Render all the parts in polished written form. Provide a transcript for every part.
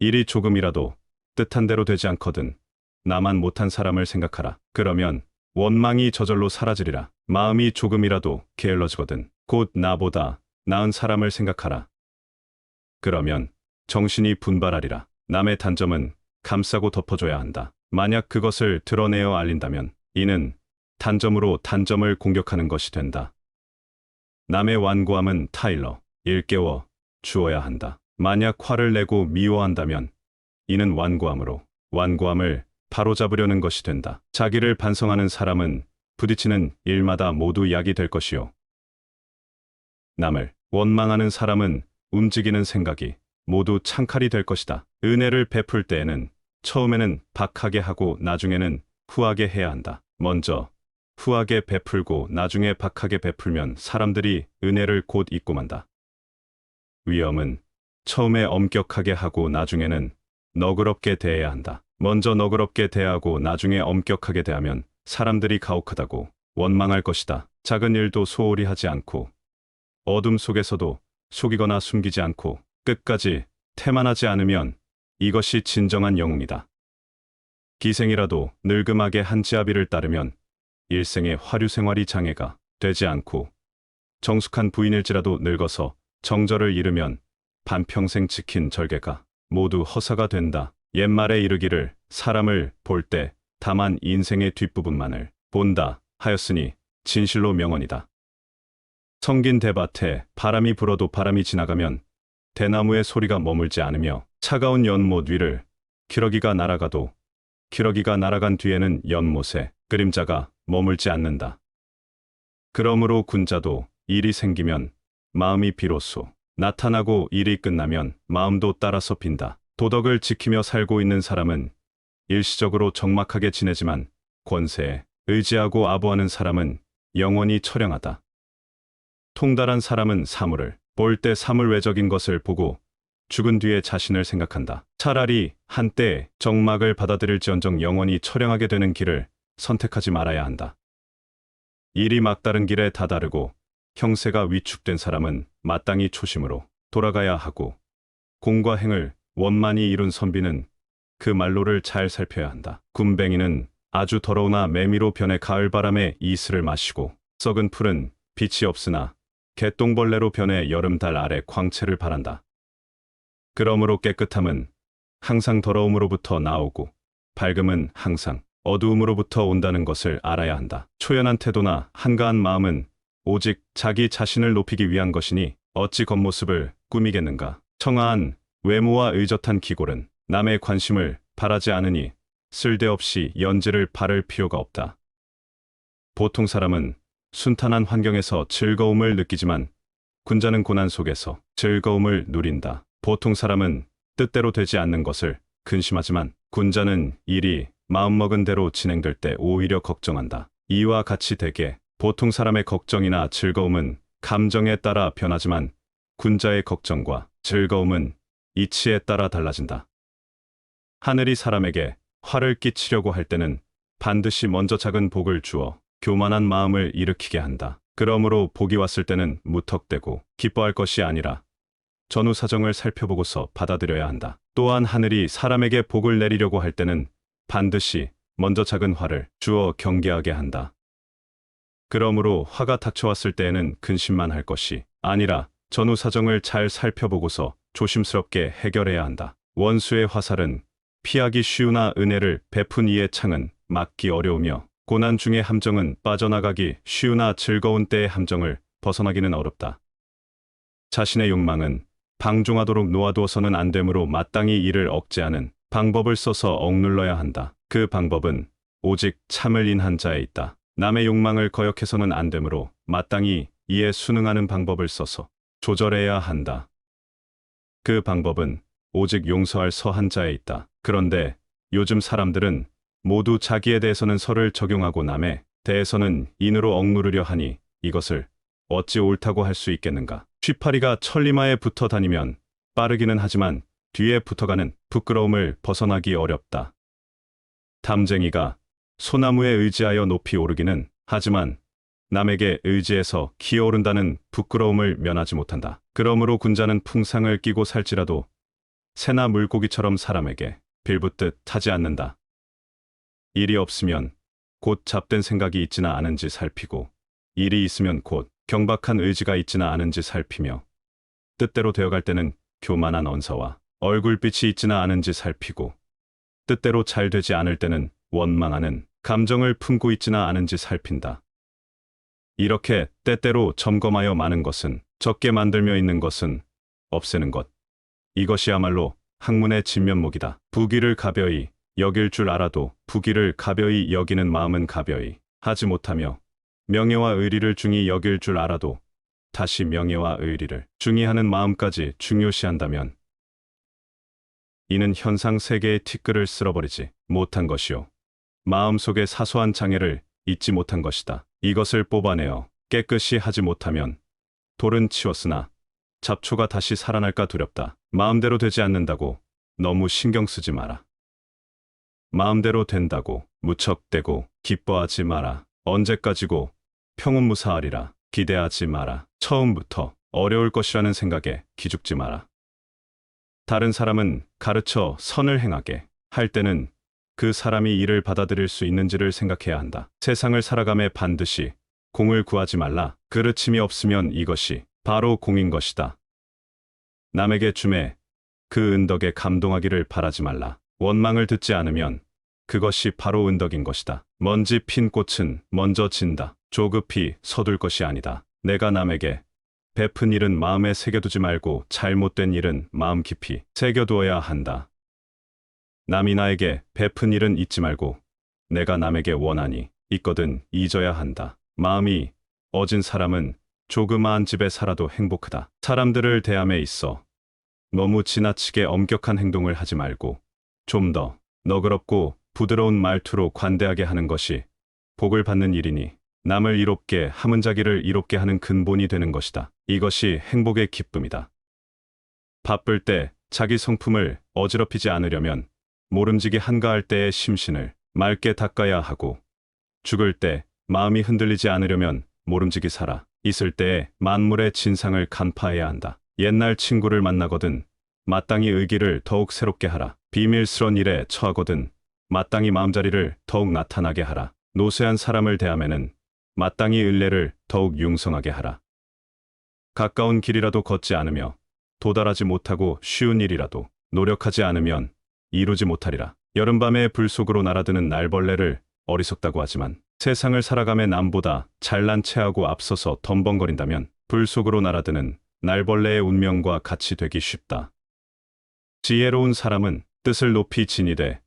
일이 조금이라도 뜻한 대로 되지 않거든 나만 못한 사람을 생각하라. 그러면 원망이 저절로 사라지리라. 마음이 조금이라도 게을러지거든 곧 나보다 나은 사람을 생각하라. 그러면 정신이 분발하리라. 남의 단점은 감싸고 덮어줘야 한다. 만약 그것을 드러내어 알린다면 이는 단점으로 단점을 공격하는 것이 된다. 남의 완고함은 타일러 일깨워 주어야 한다. 만약 화를 내고 미워한다면 이는 완고함으로 완고함을 바로잡으려는 것이 된다. 자기를 반성하는 사람은 부딪히는 일마다 모두 약이 될 것이요. 남을 원망하는 사람은 움직이는 생각이 모두 창칼이 될 것이다. 은혜를 베풀 때에는 처음에는 박하게 하고 나중에는 후하게 해야 한다. 먼저 후하게 베풀고 나중에 박하게 베풀면 사람들이 은혜를 곧 잊고 만다. 위험은 처음에 엄격하게 하고 나중에는 너그럽게 대해야 한다. 먼저 너그럽게 대하고 나중에 엄격하게 대하면 사람들이 가혹하다고 원망할 것이다. 작은 일도 소홀히 하지 않고 어둠 속에서도 속이거나 숨기지 않고 끝까지 태만하지 않으면 이것이 진정한 영웅이다. 기생이라도 늙음하게 한지아비를 따르면 일생의 화류 생활이 장애가 되지 않고 정숙한 부인일지라도 늙어서 정절을 잃으면 반평생 지킨 절개가 모두 허사가 된다. 옛말에 이르기를 사람을 볼 때 다만 인생의 뒷부분만을 본다 하였으니 진실로 명언이다. 성긴 대밭에 바람이 불어도 바람이 지나가면 대나무의 소리가 머물지 않으며 차가운 연못 위를 기러기가 날아가도 기러기가 날아간 뒤에는 연못의 그림자가 머물지 않는다. 그러므로 군자도 일이 생기면 마음이 비로소 나타나고 일이 끝나면 마음도 따라서 빈다. 도덕을 지키며 살고 있는 사람은 일시적으로 적막하게 지내지만 권세에 의지하고 아부하는 사람은 영원히 처량하다. 통달한 사람은 사물을 볼 때 사물 외적인 것을 보고 죽은 뒤에 자신을 생각한다. 차라리 한때 적막을 받아들일지언정 영원히 처량하게 되는 길을 선택하지 말아야 한다. 일이 막다른 길에 다다르고 형세가 위축된 사람은 마땅히 초심으로 돌아가야 하고 공과 행을 원만히 이룬 선비는 그 말로를 잘 살펴야 한다. 굼벵이는 아주 더러우나 매미로 변해 가을바람에 이슬을 마시고 썩은 풀은 빛이 없으나 개똥벌레로 변해 여름달 아래 광채를 바란다. 그러므로 깨끗함은 항상 더러움으로부터 나오고 밝음은 항상 어두움으로부터 온다는 것을 알아야 한다. 초연한 태도나 한가한 마음은 오직 자기 자신을 높이기 위한 것이니 어찌 겉모습을 꾸미겠는가. 청아한 외모와 의젓한 기골은 남의 관심을 바라지 않으니 쓸데없이 연지를 바를 필요가 없다. 보통 사람은 순탄한 환경에서 즐거움을 느끼지만 군자는 고난 속에서 즐거움을 누린다. 보통 사람은 뜻대로 되지 않는 것을 근심하지만 군자는 일이 마음먹은 대로 진행될 때 오히려 걱정한다. 이와 같이 되게 보통 사람의 걱정이나 즐거움은 감정에 따라 변하지만 군자의 걱정과 즐거움은 이치에 따라 달라진다. 하늘이 사람에게 화를 끼치려고 할 때는 반드시 먼저 작은 복을 주어 교만한 마음을 일으키게 한다. 그러므로 복이 왔을 때는 무턱대고 기뻐할 것이 아니라 전후 사정을 살펴보고서 받아들여야 한다. 또한 하늘이 사람에게 복을 내리려고 할 때는 반드시 먼저 작은 화를 주어 경계하게 한다. 그러므로 화가 닥쳐왔을 때에는 근심만 할 것이 아니라 전후 사정을 잘 살펴보고서 조심스럽게 해결해야 한다. 원수의 화살은 피하기 쉬우나 은혜를 베푼 이의 창은 막기 어려우며 고난 중의 함정은 빠져나가기 쉬우나 즐거운 때의 함정을 벗어나기는 어렵다. 자신의 욕망은 방종하도록 놓아두어서는 안 되므로 마땅히 이를 억제하는 방법을 써서 억눌러야 한다. 그 방법은 오직 참을 인한 자에 있다. 남의 욕망을 거역해서는 안 되므로 마땅히 이에 순응하는 방법을 써서 조절해야 한다. 그 방법은 오직 용서할 서한 자에 있다. 그런데 요즘 사람들은 모두 자기에 대해서는 설을 적용하고 남에 대해서는 인으로 억누르려 하니 이것을 어찌 옳다고 할 수 있겠는가. 쥐파리가 천리마에 붙어 다니면 빠르기는 하지만 뒤에 붙어가는 부끄러움을 벗어나기 어렵다. 담쟁이가 소나무에 의지하여 높이 오르기는 하지만 남에게 의지해서 기어오른다는 부끄러움을 면하지 못한다. 그러므로 군자는 풍상을 끼고 살지라도 새나 물고기처럼 사람에게 빌붙듯 하지 않는다. 일이 없으면 곧 잡된 생각이 있지나 않은지 살피고, 일이 있으면 곧 경박한 의지가 있지나 않은지 살피며, 뜻대로 되어갈 때는 교만한 언사와 얼굴빛이 있지나 않은지 살피고, 뜻대로 잘 되지 않을 때는 원망하는 감정을 품고 있지나 않은지 살핀다. 이렇게 때때로 점검하여 많은 것은 적게 만들며 있는 것은 없애는 것. 이것이야말로 학문의 진면목이다. 부귀를 가벼이 여길 줄 알아도 부귀를 가벼이 여기는 마음은 가벼이 하지 못하며, 명예와 의리를 중히 여길 줄 알아도 다시 명예와 의리를 중히하는 마음까지 중요시한다면 이는 현상 세계의 티끌을 쓸어버리지 못한 것이요, 마음속의 사소한 장애를 잊지 못한 것이다. 이것을 뽑아내어 깨끗이 하지 못하면 돌은 치웠으나 잡초가 다시 살아날까 두렵다. 마음대로 되지 않는다고 너무 신경 쓰지 마라. 마음대로 된다고 무척대고 기뻐하지 마라. 언제까지고 평온무사하리라 기대하지 마라. 처음부터 어려울 것이라는 생각에 기죽지 마라. 다른 사람은 가르쳐 선을 행하게 할 때는 그 사람이 이를 받아들일 수 있는지를 생각해야 한다. 세상을 살아감에 반드시 공을 구하지 말라. 그르침이 없으면 이것이 바로 공인 것이다. 남에게 줌에 그 은덕에 감동하기를 바라지 말라. 원망을 듣지 않으면 그것이 바로 은덕인 것이다. 먼지 핀 꽃은 먼저 진다. 조급히 서둘 것이 아니다. 내가 남에게 베푼 일은 마음에 새겨두지 말고 잘못된 일은 마음 깊이 새겨두어야 한다. 남이 나에게 베푼 일은 잊지 말고 내가 남에게 원하니 있거든 잊어야 한다. 마음이 어진 사람은 조그마한 집에 살아도 행복하다. 사람들을 대함에 있어 너무 지나치게 엄격한 행동을 하지 말고 좀 더 너그럽고 부드러운 말투로 관대하게 하는 것이 복을 받는 일이니 남을 이롭게 함은 자기를 이롭게 하는 근본이 되는 것이다. 이것이 행복의 기쁨이다. 바쁠 때 자기 성품을 어지럽히지 않으려면 모름지기 한가할 때의 심신을 맑게 닦아야 하고, 죽을 때 마음이 흔들리지 않으려면 모름지기 살아 있을 때에 만물의 진상을 간파해야 한다. 옛날 친구를 만나거든 마땅히 의기를 더욱 새롭게 하라. 비밀스런 일에 처하거든 마땅히 마음자리를 더욱 나타나게 하라. 노쇠한 사람을 대하면은 마땅히 의례를 더욱 융성하게 하라. 가까운 길이라도 걷지 않으며 도달하지 못하고 쉬운 일이라도 노력하지 않으면 이루지 못하리라. 여름밤에 불 속으로 날아드는 날벌레를 어리석다고 하지만 세상을 살아감에 남보다 잘난 체하고 앞서서 덤벙거린다면 불 속으로 날아드는 날벌레의 운명과 같이 되기 쉽다. 지혜로운 사람은 뜻을 높이 지니되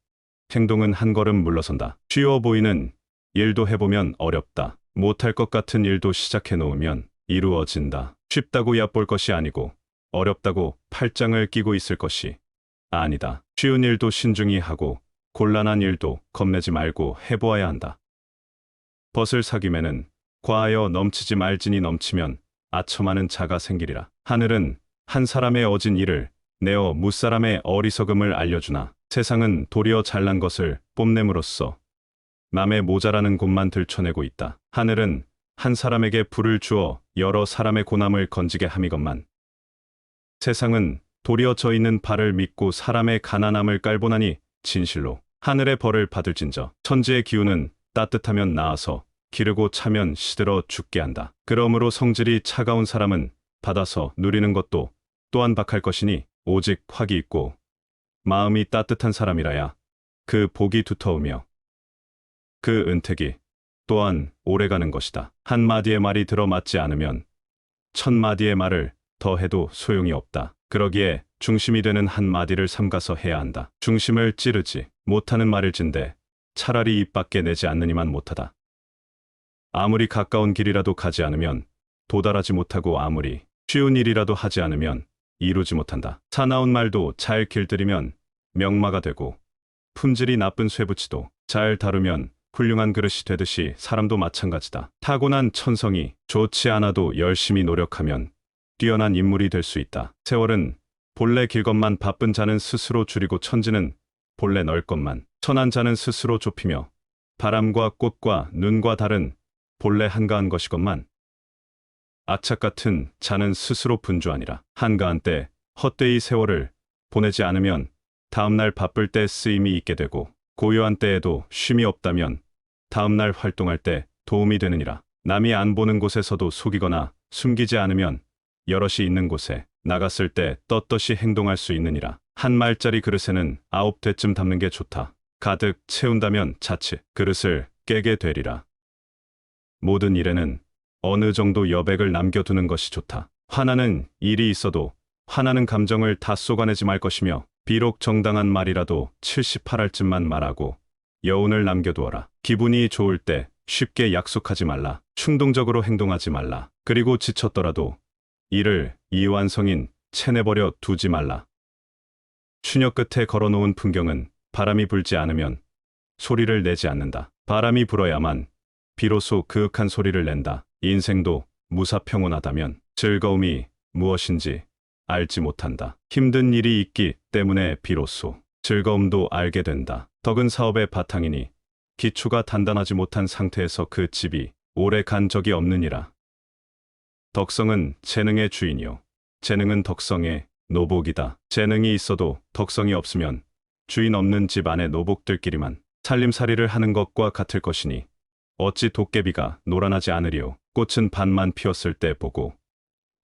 행동은 한 걸음 물러선다. 쉬워 보이는 일도 해보면 어렵다. 못할 것 같은 일도 시작해 놓으면 이루어진다. 쉽다고 얕볼 것이 아니고 어렵다고 팔짱을 끼고 있을 것이 아니다. 쉬운 일도 신중히 하고 곤란한 일도 겁내지 말고 해보아야 한다. 벗을 사귀매는 과하여 넘치지 말지니 넘치면 아첨하는 자가 생기리라. 하늘은 한 사람의 어진 일을 내어 무사람의 어리석음을 알려주나 세상은 도리어 잘난 것을 뽐냄으로써 남의 모자라는 곳만 들춰내고 있다. 하늘은 한 사람에게 불을 주어 여러 사람의 고남을 건지게 함이건만 세상은 도리어 저 있는 발을 믿고 사람의 가난함을 깔보나니 진실로 하늘의 벌을 받을진저. 천지의 기운은 따뜻하면 나아서 기르고 차면 시들어 죽게 한다. 그러므로 성질이 차가운 사람은 받아서 누리는 것도 또한 박할 것이니 오직 확이 있고 마음이 따뜻한 사람이라야 그 복이 두터우며 그 은택이 또한 오래가는 것이다. 한마디의 말이 들어맞지 않으면 천마디의 말을 더 해도 소용이 없다. 그러기에 중심이 되는 한마디를 삼가서 해야 한다. 중심을 찌르지 못하는 말일진데 차라리 입 밖에 내지 않느니만 못하다. 아무리 가까운 길이라도 가지 않으면 도달하지 못하고 아무리 쉬운 일이라도 하지 않으면 이루지 못한다. 사나운 말도 잘 길들이면 명마가 되고 품질이 나쁜 쇠붙이도 잘 다루면 훌륭한 그릇이 되듯이 사람도 마찬가지다. 타고난 천성이 좋지 않아도 열심히 노력하면 뛰어난 인물이 될 수 있다. 세월은 본래 길 것만 바쁜 자는 스스로 줄이고 천지는 본래 넓 것만 천한 자는 스스로 좁히며 바람과 꽃과 눈과 달은 본래 한가한 것이건만 악착 같은 자는 스스로 분주하니라. 한가한 때 헛되이 세월을 보내지 않으면 다음날 바쁠 때 쓰임이 있게 되고 고요한 때에도 쉼이 없다면 다음날 활동할 때 도움이 되느니라. 남이 안 보는 곳에서도 속이거나 숨기지 않으면 여럿이 있는 곳에 나갔을 때 떳떳이 행동할 수 있느니라. 한 말짜리 그릇에는 9대쯤 담는 게 좋다. 가득 채운다면 자칫 그릇을 깨게 되리라. 모든 일에는 어느 정도 여백을 남겨두는 것이 좋다. 화나는 일이 있어도 화나는 감정을 다 쏟아내지 말 것이며 비록 정당한 말이라도 78할쯤만 말하고 여운을 남겨두어라. 기분이 좋을 때 쉽게 약속하지 말라. 충동적으로 행동하지 말라. 그리고 지쳤더라도 일을 이완성인 채내버려 두지 말라. 추녀 끝에 걸어놓은 풍경은 바람이 불지 않으면 소리를 내지 않는다. 바람이 불어야만 비로소 그윽한 소리를 낸다. 인생도 무사평온하다면 즐거움이 무엇인지 알지 못한다. 힘든 일이 있기 때문에 비로소 즐거움도 알게 된다. 덕은 사업의 바탕이니 기초가 단단하지 못한 상태에서 그 집이 오래 간 적이 없느니라. 덕성은 재능의 주인이요 재능은 덕성의 노복이다. 재능이 있어도 덕성이 없으면 주인 없는 집 안의 노복들끼리만 살림살이를 하는 것과 같을 것이니 어찌 도깨비가 놀아나지 않으리요. 꽃은 반만 피었을 때 보고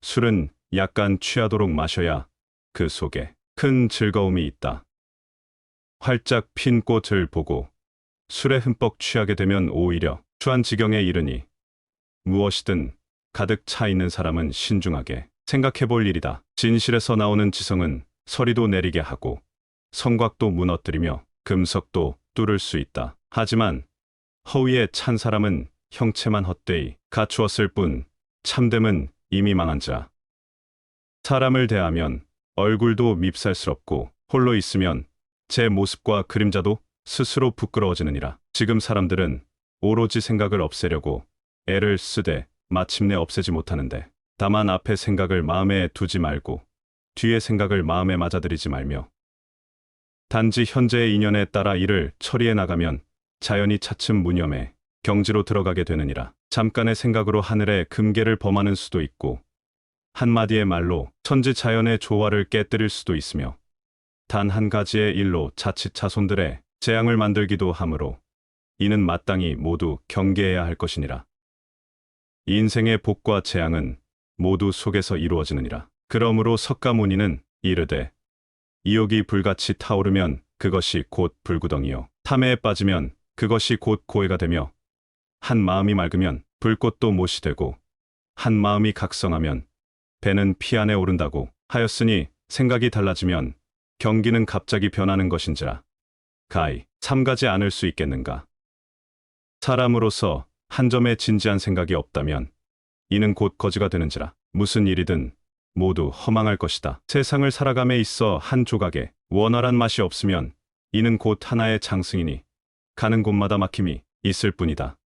술은 약간 취하도록 마셔야 그 속에 큰 즐거움이 있다. 활짝 핀 꽃을 보고 술에 흠뻑 취하게 되면 오히려 추한 지경에 이르니 무엇이든 가득 차 있는 사람은 신중하게 생각해 볼 일이다. 진실에서 나오는 지성은 서리도 내리게 하고 성곽도 무너뜨리며 금석도 뚫을 수 있다. 하지만 허위에 찬 사람은 형체만 헛되이 갖추었을 뿐 참됨은 이미 망한 자. 사람을 대하면 얼굴도 밉살스럽고 홀로 있으면 제 모습과 그림자도 스스로 부끄러워지느니라. 지금 사람들은 오로지 생각을 없애려고 애를 쓰되 마침내 없애지 못하는데 다만 앞에 생각을 마음에 두지 말고 뒤에 생각을 마음에 맞아들이지 말며 단지 현재의 인연에 따라 일을 처리해 나가면 자연히 차츰 무념에 경지로 들어가게 되느니라. 잠깐의 생각으로 하늘의 금계를 범하는 수도 있고 한마디의 말로 천지 자연의 조화를 깨뜨릴 수도 있으며 단 한 가지의 일로 자칫 자손들의 재앙을 만들기도 하므로 이는 마땅히 모두 경계해야 할 것이니라. 인생의 복과 재앙은 모두 속에서 이루어지느니라. 그러므로 석가모니는 이르되 이욕이 불같이 타오르면 그것이 곧 불구덩이요 탐해에 빠지면 그것이 곧 고해가 되며 한 마음이 맑으면 불꽃도 못이 되고 한 마음이 각성하면 배는 피 안에 오른다고 하였으니 생각이 달라지면 경기는 갑자기 변하는 것인지라. 가히 삼가지 않을 수 있겠는가. 사람으로서 한 점의 진지한 생각이 없다면 이는 곧 거지가 되는지라. 무슨 일이든 모두 허망할 것이다. 세상을 살아감에 있어 한 조각에 원활한 맛이 없으면 이는 곧 하나의 장승이니 가는 곳마다 막힘이 있을 뿐이다.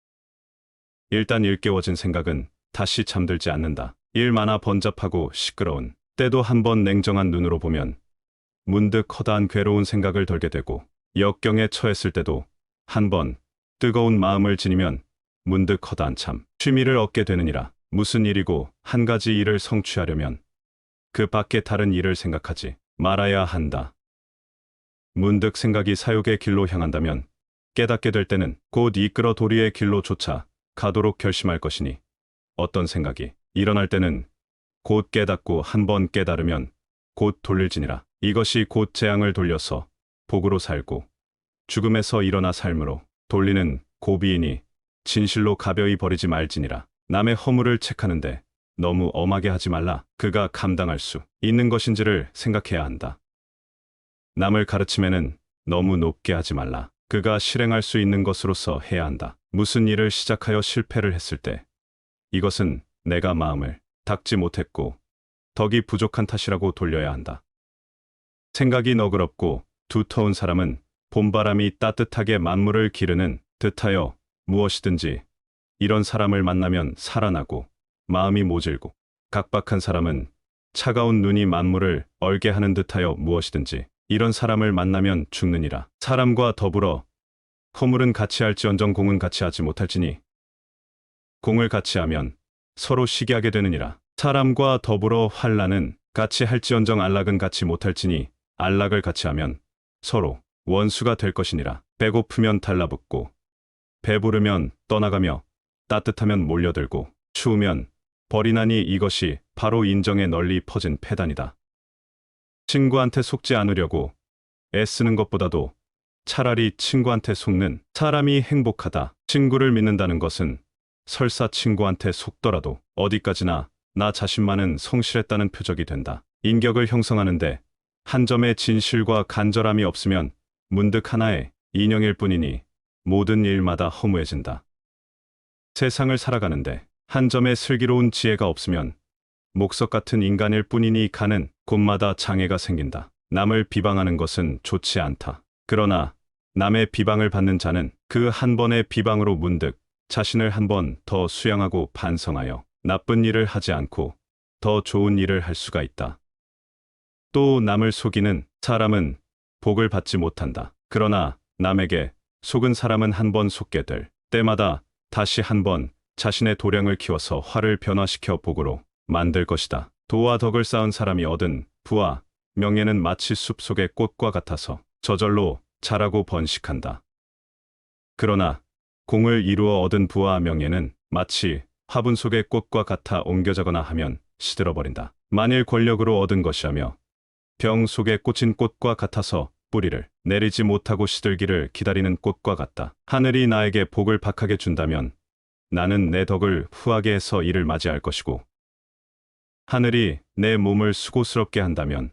일단 일깨워진 생각은 다시 잠들지 않는다. 일 많아 번잡하고 시끄러운 때도 한번 냉정한 눈으로 보면 문득 허다한 괴로운 생각을 덜게 되고 역경에 처했을 때도 한번 뜨거운 마음을 지니면 문득 허다한 참 취미를 얻게 되느니라. 무슨 일이고 한 가지 일을 성취하려면 그 밖에 다른 일을 생각하지 말아야 한다. 문득 생각이 사욕의 길로 향한다면 깨닫게 될 때는 곧 이끌어 도리의 길로 쫓아 가도록 결심할 것이니 어떤 생각이 일어날 때는 곧 깨닫고 한번 깨달으면 곧 돌릴지니라. 이것이 곧 재앙을 돌려서 복으로 살고 죽음에서 일어나 삶으로 돌리는 고비이니 진실로 가벼이 버리지 말지니라. 남의 허물을 책하는데 너무 엄하게 하지 말라. 그가 감당할 수 있는 것인지를 생각해야 한다. 남을 가르침에는 너무 높게 하지 말라. 그가 실행할 수 있는 것으로서 해야 한다. 무슨 일을 시작하여 실패를 했을 때 이것은 내가 마음을 닦지 못했고 덕이 부족한 탓이라고 돌려야 한다. 생각이 너그럽고 두터운 사람은 봄바람이 따뜻하게 만물을 기르는 듯하여 무엇이든지 이런 사람을 만나면 살아나고 마음이 모질고 각박한 사람은 차가운 눈이 만물을 얼게 하는 듯하여 무엇이든지 이런 사람을 만나면 죽느니라. 사람과 더불어 허물은 같이 할지언정 공은 같이 하지 못할지니 공을 같이 하면 서로 시기하게 되느니라. 사람과 더불어 환난은 같이 할지언정 안락은 같이 못할지니 안락을 같이 하면 서로 원수가 될 것이니라. 배고프면 달라붙고 배부르면 떠나가며 따뜻하면 몰려들고 추우면 버리나니 이것이 바로 인정에 널리 퍼진 패단이다. 친구한테 속지 않으려고 애쓰는 것보다도 차라리 친구한테 속는 사람이 행복하다. 친구를 믿는다는 것은 설사 친구한테 속더라도 어디까지나 나 자신만은 성실했다는 표적이 된다. 인격을 형성하는데 한 점의 진실과 간절함이 없으면 문득 하나의 인형일 뿐이니 모든 일마다 허무해진다. 세상을 살아가는데 한 점의 슬기로운 지혜가 없으면 목석 같은 인간일 뿐이니 가는 곳마다 장애가 생긴다. 남을 비방하는 것은 좋지 않다. 그러나 남의 비방을 받는 자는 그 한 번의 비방으로 문득 자신을 한 번 더 수양하고 반성하여 나쁜 일을 하지 않고 더 좋은 일을 할 수가 있다. 또 남을 속이는 사람은 복을 받지 못한다. 그러나 남에게 속은 사람은 한 번 속게 될 때마다 다시 한 번 자신의 도량을 키워서 화를 변화시켜 복으로 만들 것이다. 도와 덕을 쌓은 사람이 얻은 부와 명예는 마치 숲속의 꽃과 같아서 저절로 자라고 번식한다. 그러나 공을 이루어 얻은 부와 명예는 마치 화분 속의 꽃과 같아 옮겨자거나 하면 시들어버린다. 만일 권력으로 얻은 것이라며 병 속에 꽂힌 꽃과 같아서 뿌리를 내리지 못하고 시들기를 기다리는 꽃과 같다. 하늘이 나에게 복을 박하게 준다면 나는 내 덕을 후하게 해서 이를 맞이할 것이고, 하늘이 내 몸을 수고스럽게 한다면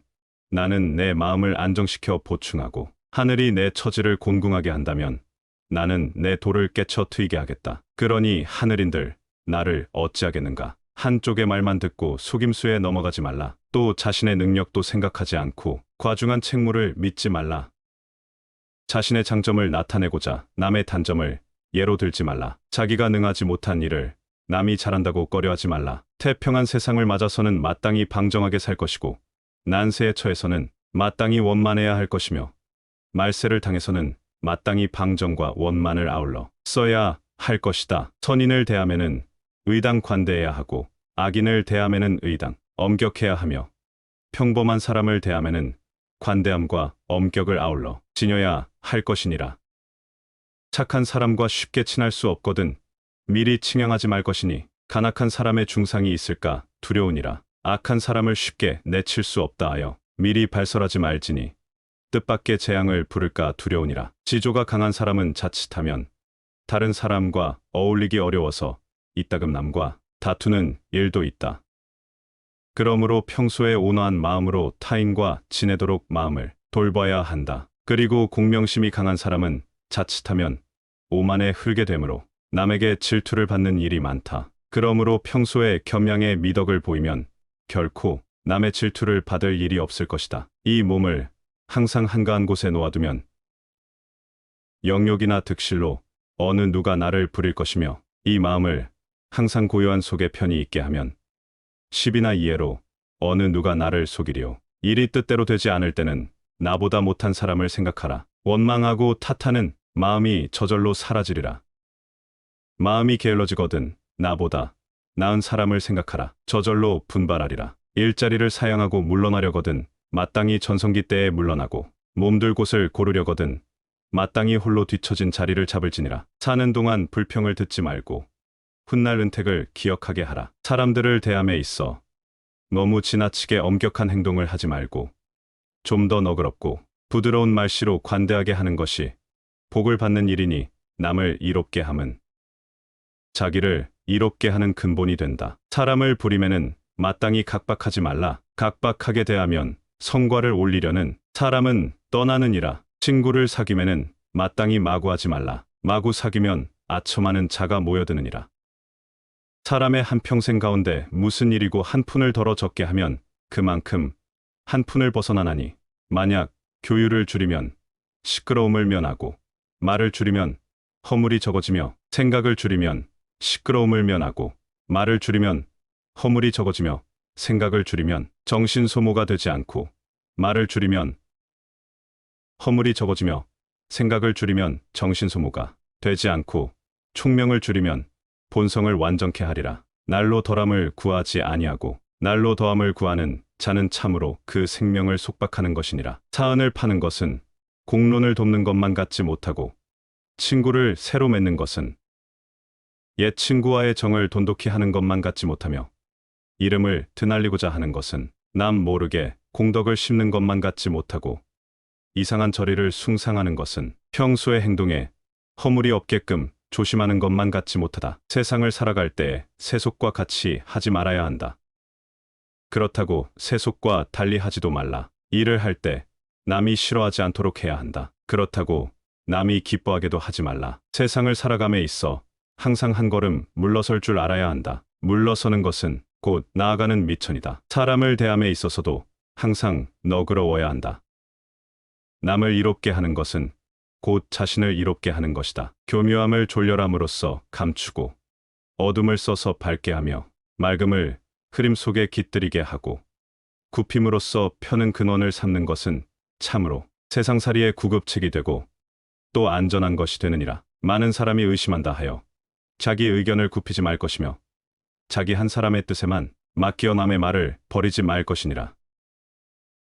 나는 내 마음을 안정시켜 보충하고, 하늘이 내 처지를 곤궁하게 한다면 나는 내 돌을 깨쳐 트이게 하겠다. 그러니 하늘인들 나를 어찌하겠는가. 한쪽의 말만 듣고 속임수에 넘어가지 말라. 또 자신의 능력도 생각하지 않고 과중한 책무를 믿지 말라. 자신의 장점을 나타내고자 남의 단점을 예로 들지 말라. 자기가 능하지 못한 일을 남이 잘한다고 꺼려하지 말라. 태평한 세상을 맞아서는 마땅히 방정하게 살 것이고, 난세에 처해서는 마땅히 원만해야 할 것이며, 말세를 당해서는 마땅히 방정과 원만을 아울러 써야 할 것이다. 선인을 대하면은 의당 관대해야 하고, 악인을 대하면은 의당 엄격해야 하며, 평범한 사람을 대하면은 관대함과 엄격을 아울러 지녀야 할 것이니라. 착한 사람과 쉽게 친할 수 없거든 미리 칭양하지 말 것이니, 간악한 사람의 중상이 있을까 두려우니라. 악한 사람을 쉽게 내칠 수 없다 하여 미리 발설하지 말지니 뜻밖의 재앙을 부를까 두려우니라. 지조가 강한 사람은 자칫하면 다른 사람과 어울리기 어려워서 이따금 남과 다투는 일도 있다. 그러므로 평소에 온화한 마음으로 타인과 지내도록 마음을 돌봐야 한다. 그리고 공명심이 강한 사람은 자칫하면 오만에 흘게 되므로 남에게 질투를 받는 일이 많다. 그러므로 평소에 겸양의 미덕을 보이면 결코 남의 질투를 받을 일이 없을 것이다. 이 몸을 항상 한가한 곳에 놓아두면 영욕이나 득실로 어느 누가 나를 부릴 것이며, 이 마음을 항상 고요한 속에 편히 있게 하면 시비나 이해로 어느 누가 나를 속이리요. 일이 뜻대로 되지 않을 때는 나보다 못한 사람을 생각하라. 원망하고 탓하는 마음이 저절로 사라지리라. 마음이 게을러지거든 나보다 나은 사람을 생각하라. 저절로 분발하리라. 일자리를 사양하고 물러나려거든 마땅히 전성기 때에 물러나고, 몸둘 곳을 고르려거든 마땅히 홀로 뒤처진 자리를 잡을지니라. 사는 동안 불평을 듣지 말고 훗날 은택을 기억하게 하라. 사람들을 대함에 있어 너무 지나치게 엄격한 행동을 하지 말고 좀 더 너그럽고 부드러운 말씨로 관대하게 하는 것이 복을 받는 일이니, 남을 이롭게 함은 자기를 이롭게 하는 근본이 된다. 사람을 부리매는 마땅히 각박하지 말라. 각박하게 대하면 성과를 올리려는 사람은 떠나느니라. 친구를 사귀매는 마땅히 마구하지 말라. 마구 사귀면 아첨하는 자가 모여드느니라. 사람의 한평생 가운데 무슨 일이고 한 푼을 덜어 적게 하면 그만큼 한 푼을 벗어나나니, 만약 교율을 줄이면 시끄러움을 면하고, 말을 줄이면 허물이 적어지며, 생각을 줄이면 시끄러움을 면하고, 말을 줄이면 허물이 적어지며, 생각을 줄이면 정신 소모가 되지 않고, 말을 줄이면 허물이 적어지며 생각을 줄이면 정신 소모가 되지 않고, 총명을 줄이면 본성을 완전케 하리라. 날로 덜함을 구하지 아니하고 날로 더함을 구하는 자는 참으로 그 생명을 속박하는 것이니라. 사은을 파는 것은 공론을 돕는 것만 같지 못하고 친구를 새로 맺는 것은 옛 친구와의 정을 돈독히 하는 것만 같지 못하며 이름을 드날리고자 하는 것은 남 모르게 공덕을 심는 것만 같지 못하고 이상한 저리를 숭상하는 것은 평소의 행동에 허물이 없게끔 조심하는 것만 같지 못하다. 세상을 살아갈 때에 세속과 같이 하지 말아야 한다. 그렇다고 세속과 달리 하지도 말라. 일을 할 때 남이 싫어하지 않도록 해야 한다. 그렇다고 남이 기뻐하게도 하지 말라. 세상을 살아감에 있어 항상 한 걸음 물러설 줄 알아야 한다. 물러서는 것은 곧 나아가는 미천이다. 사람을 대함에 있어서도 항상 너그러워야 한다. 남을 이롭게 하는 것은 곧 자신을 이롭게 하는 것이다. 교묘함을 졸렬함으로써 감추고 어둠을 써서 밝게 하며 맑음을 흐림 속에 깃들이게 하고 굽힘으로써 펴는 근원을 삼는 것은 참으로 세상살이의 구급책이 되고 또 안전한 것이 되느니라. 많은 사람이 의심한다 하여 자기 의견을 굽히지 말 것이며 자기 한 사람의 뜻에만 맡기어 남의 말을 버리지 말 것이니라.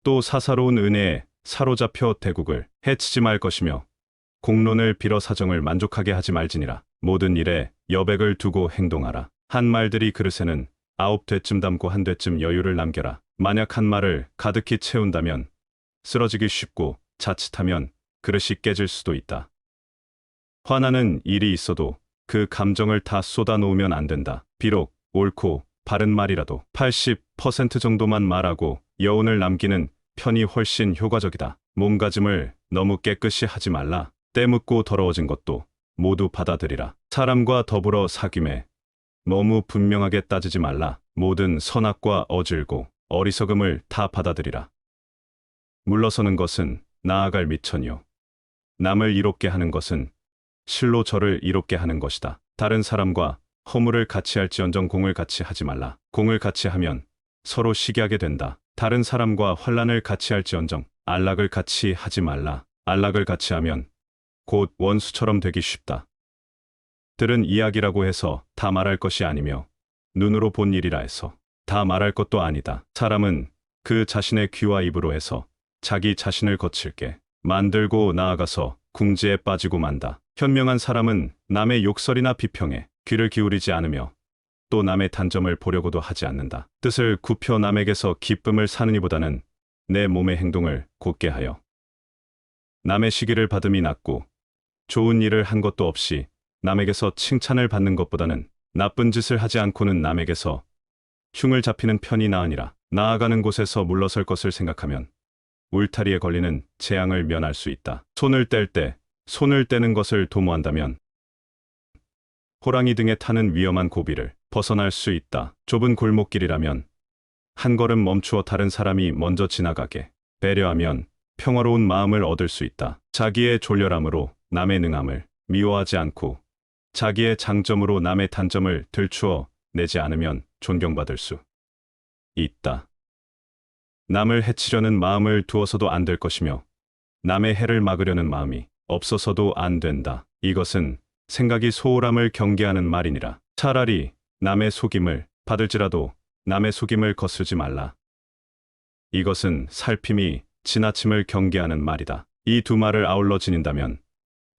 또 사사로운 은혜에 사로잡혀 대국을 해치지 말 것이며 공론을 빌어 사정을 만족하게 하지 말지니라. 모든 일에 여백을 두고 행동하라. 한 말들이 그릇에는 9되쯤 담고 1되쯤 여유를 남겨라. 만약 한 말을 가득히 채운다면 쓰러지기 쉽고 자칫하면 그릇이 깨질 수도 있다. 화나는 일이 있어도 그 감정을 다 쏟아놓으면 안 된다. 비록 옳고 바른 말이라도 80% 정도만 말하고 여운을 남기는 편이 훨씬 효과적이다. 몸가짐을 너무 깨끗이 하지 말라. 때 묻고 더러워진 것도 모두 받아들이라. 사람과 더불어 사귐에 너무 분명하게 따지지 말라. 모든 선악과 어질고 어리석음을 다 받아들이라. 물러서는 것은 나아갈 미천이요 남을 이롭게 하는 것은 실로 저를 이롭게 하는 것이다. 다른 사람과 허물을 같이 할지언정 공을 같이 하지 말라. 공을 같이 하면 서로 시기하게 된다. 다른 사람과 환난을 같이 할지언정 안락을 같이 하지 말라. 안락을 같이 하면 곧 원수처럼 되기 쉽다. 들은 이야기라고 해서 다 말할 것이 아니며 눈으로 본 일이라 해서 다 말할 것도 아니다. 사람은 그 자신의 귀와 입으로 해서 자기 자신을 거칠게 만들고 나아가서 궁지에 빠지고 만다. 현명한 사람은 남의 욕설이나 비평에 귀를 기울이지 않으며 또 남의 단점을 보려고도 하지 않는다. 뜻을 굽혀 남에게서 기쁨을 사느니보다는 내 몸의 행동을 곧게 하여 남의 시기를 받음이 낫고 좋은 일을 한 것도 없이 남에게서 칭찬을 받는 것보다는 나쁜 짓을 하지 않고는 남에게서 흉을 잡히는 편이 나으니라. 나아가는 곳에서 물러설 것을 생각하면 울타리에 걸리는 재앙을 면할 수 있다. 손을 뗄 때 손을 떼는 것을 도모한다면 호랑이 등에 타는 위험한 고비를 벗어날 수 있다. 좁은 골목길이라면 한 걸음 멈추어 다른 사람이 먼저 지나가게 배려하면 평화로운 마음을 얻을 수 있다. 자기의 졸렬함으로 남의 능함을 미워하지 않고 자기의 장점으로 남의 단점을 들추어 내지 않으면 존경받을 수 있다. 남을 해치려는 마음을 두어서도 안 될 것이며 남의 해를 막으려는 마음이 없어서도 안 된다. 이것은 생각이 소홀함을 경계하는 말이니라. 차라리 남의 속임을 받을지라도 남의 속임을 거스르지 말라. 이것은 살핌이 지나침을 경계하는 말이다. 이 두 말을 아울러 지닌다면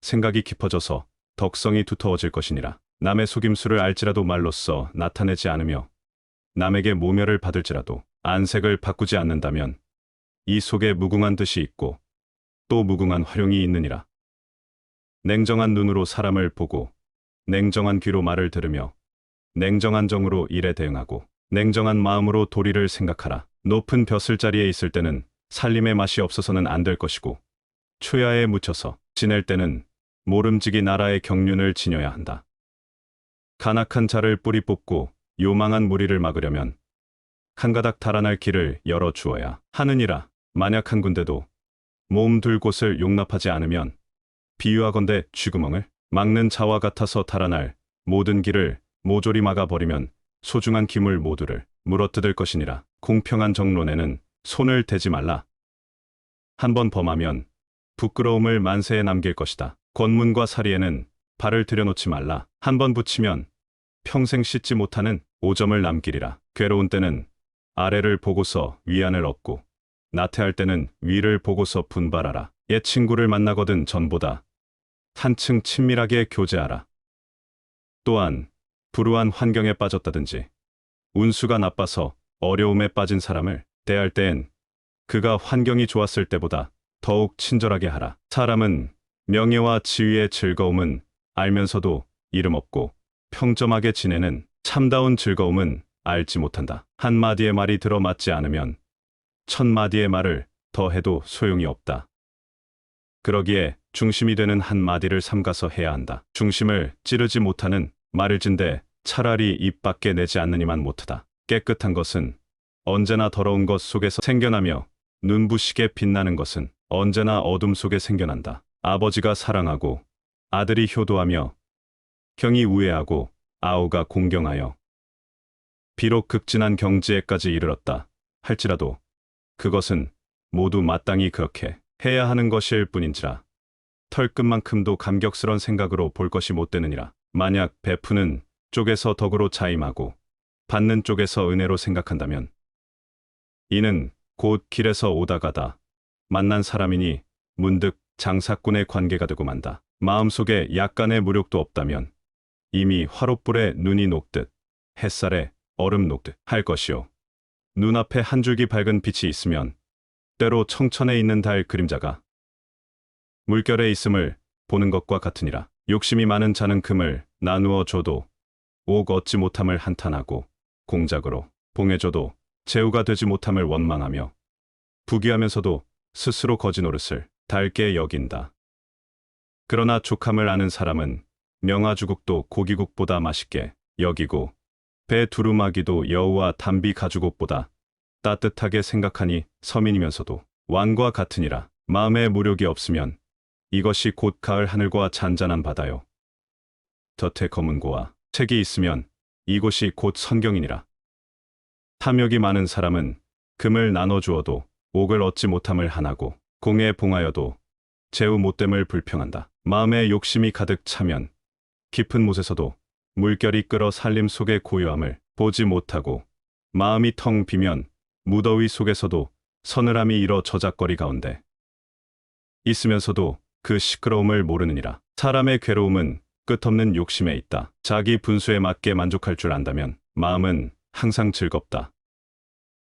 생각이 깊어져서 덕성이 두터워질 것이니라. 남의 속임수를 알지라도 말로써 나타내지 않으며 남에게 모멸을 받을지라도 안색을 바꾸지 않는다면 이 속에 무궁한 뜻이 있고 또 무궁한 활용이 있느니라. 냉정한 눈으로 사람을 보고 냉정한 귀로 말을 들으며 냉정한 정으로 일에 대응하고 냉정한 마음으로 도리를 생각하라. 높은 벼슬자리에 있을 때는 살림의 맛이 없어서는 안 될 것이고 초야에 묻혀서 지낼 때는 모름지기 나라의 경륜을 지녀야 한다. 간악한 자를 뿌리 뽑고 요망한 무리를 막으려면 한 가닥 달아날 길을 열어주어야 하느니라. 만약 한 군데도 모음 둘 곳을 용납하지 않으면 비유하건대 쥐구멍을 막는 자와 같아서 달아날 모든 길을 모조리 막아버리면 소중한 기물 모두를 물어뜯을 것이니라. 공평한 정론에는 손을 대지 말라. 한번 범하면 부끄러움을 만세에 남길 것이다. 권문과 사리에는 발을 들여놓지 말라. 한번 붙이면 평생 씻지 못하는 오점을 남기리라. 괴로운 때는 아래를 보고서 위안을 얻고 나태할 때는 위를 보고서 분발하라. 옛 친구를 만나거든 전보다 한층 친밀하게 교제하라. 또한 불우한 환경에 빠졌다든지 운수가 나빠서 어려움에 빠진 사람을 대할 때엔 그가 환경이 좋았을 때보다 더욱 친절하게 하라. 사람은 명예와 지위의 즐거움은 알면서도 이름 없고 평범하게 지내는 참다운 즐거움은 알지 못한다. 한마디의 말이 들어맞지 않으면 천마디의 말을 더 해도 소용이 없다. 그러기에 중심이 되는 한마디를 삼가서 해야 한다. 중심을 찌르지 못하는 말을 진대 차라리 입 밖에 내지 않느니만 못하다. 깨끗한 것은 언제나 더러운 것 속에서 생겨나며 눈부시게 빛나는 것은 언제나 어둠 속에 생겨난다. 아버지가 사랑하고 아들이 효도하며 형이 우애하고 아우가 공경하여 비록 극진한 경지에까지 이르렀다 할지라도 그것은 모두 마땅히 그렇게 해야 하는 것일 뿐인지라. 털끝만큼도 감격스런 생각으로 볼 것이 못 되느니라. 만약 베푸는 쪽에서 덕으로 자임하고 받는 쪽에서 은혜로 생각한다면 이는 곧 길에서 오다 가다 만난 사람이니 문득 장사꾼의 관계가 되고 만다. 마음속에 약간의 무력도 없다면 이미 화롯불에 눈이 녹듯 햇살에 얼음 녹듯 할 것이요. 눈앞에 한 줄기 밝은 빛이 있으면 때로 청천에 있는 달 그림자가 물결에 있음을 보는 것과 같으니라. 욕심이 많은 자는 금을 나누어 줘도 옥 얻지 못함을 한탄하고 공작으로 봉해줘도 제후가 되지 못함을 원망하며 부귀하면서도 스스로 거지 노릇을 달게 여긴다. 그러나 족함을 아는 사람은 명아주국도 고기국보다 맛있게 여기고 배 두루마기도 여우와 담비 가죽옷보다 따뜻하게 생각하니 서민이면서도 왕과 같으니라. 마음에 무력이 없으면 이것이 곧 가을 하늘과 잔잔한 바다요. 곁에 검은 고와 책이 있으면 이곳이 곧 성경이니라. 탐욕이 많은 사람은 금을 나눠주어도 옥을 얻지 못함을 한하고 공에 봉하여도 제후 못됨을 불평한다. 마음에 욕심이 가득 차면 깊은 못에서도 물결이 끌어 살림 속의 고요함을 보지 못하고 마음이 텅 비면 무더위 속에서도 서늘함이 일어 저작거리 가운데 있으면서도 그 시끄러움을 모르느니라. 사람의 괴로움은 끝없는 욕심에 있다. 자기 분수에 맞게 만족할 줄 안다면 마음은 항상 즐겁다.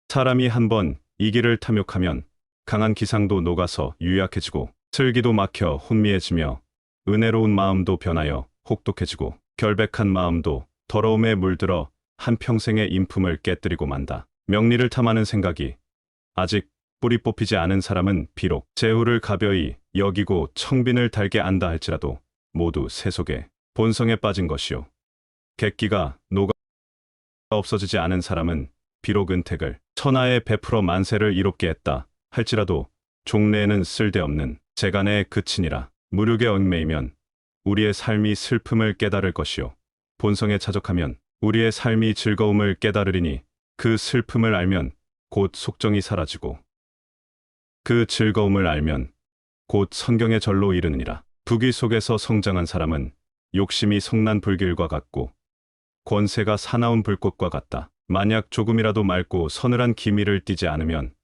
사람이 한번 이 길을 탐욕하면 강한 기상도 녹아서 유약해지고 슬기도 막혀 혼미해지며 은혜로운 마음도 변하여 혹독해지고 결백한 마음도 더러움에 물들어 한평생의 인품을 깨뜨리고 만다. 명리를 탐하는 생각이 아직 뿌리 뽑히지 않은 사람은 비록 제후를 가벼이 여기고 청빈을 달게 안다 할지라도 모두 세속의 본성에 빠진 것이요. 객기가 녹아 없어지지 않은 사람은 비록 은택을 천하에 베풀어 만세를 이롭게 했다 할지라도 종래에는 쓸데없는 재간에 그치니라. 무력에 얽매이면 우리의 삶이 슬픔을 깨달을 것이요. 본성에 차적하면 우리의 삶이 즐거움을 깨달으리니 그 슬픔을 알면 곧 속정이 사라지고 그 즐거움을 알면 곧 성경의 절로 이르느니라. 부귀 속에서 성장한 사람은 욕심이 성난 불길과 같고 권세가 사나운 불꽃과 같다. 만약 조금이라도 맑고 서늘한 기미를 띠지 않으면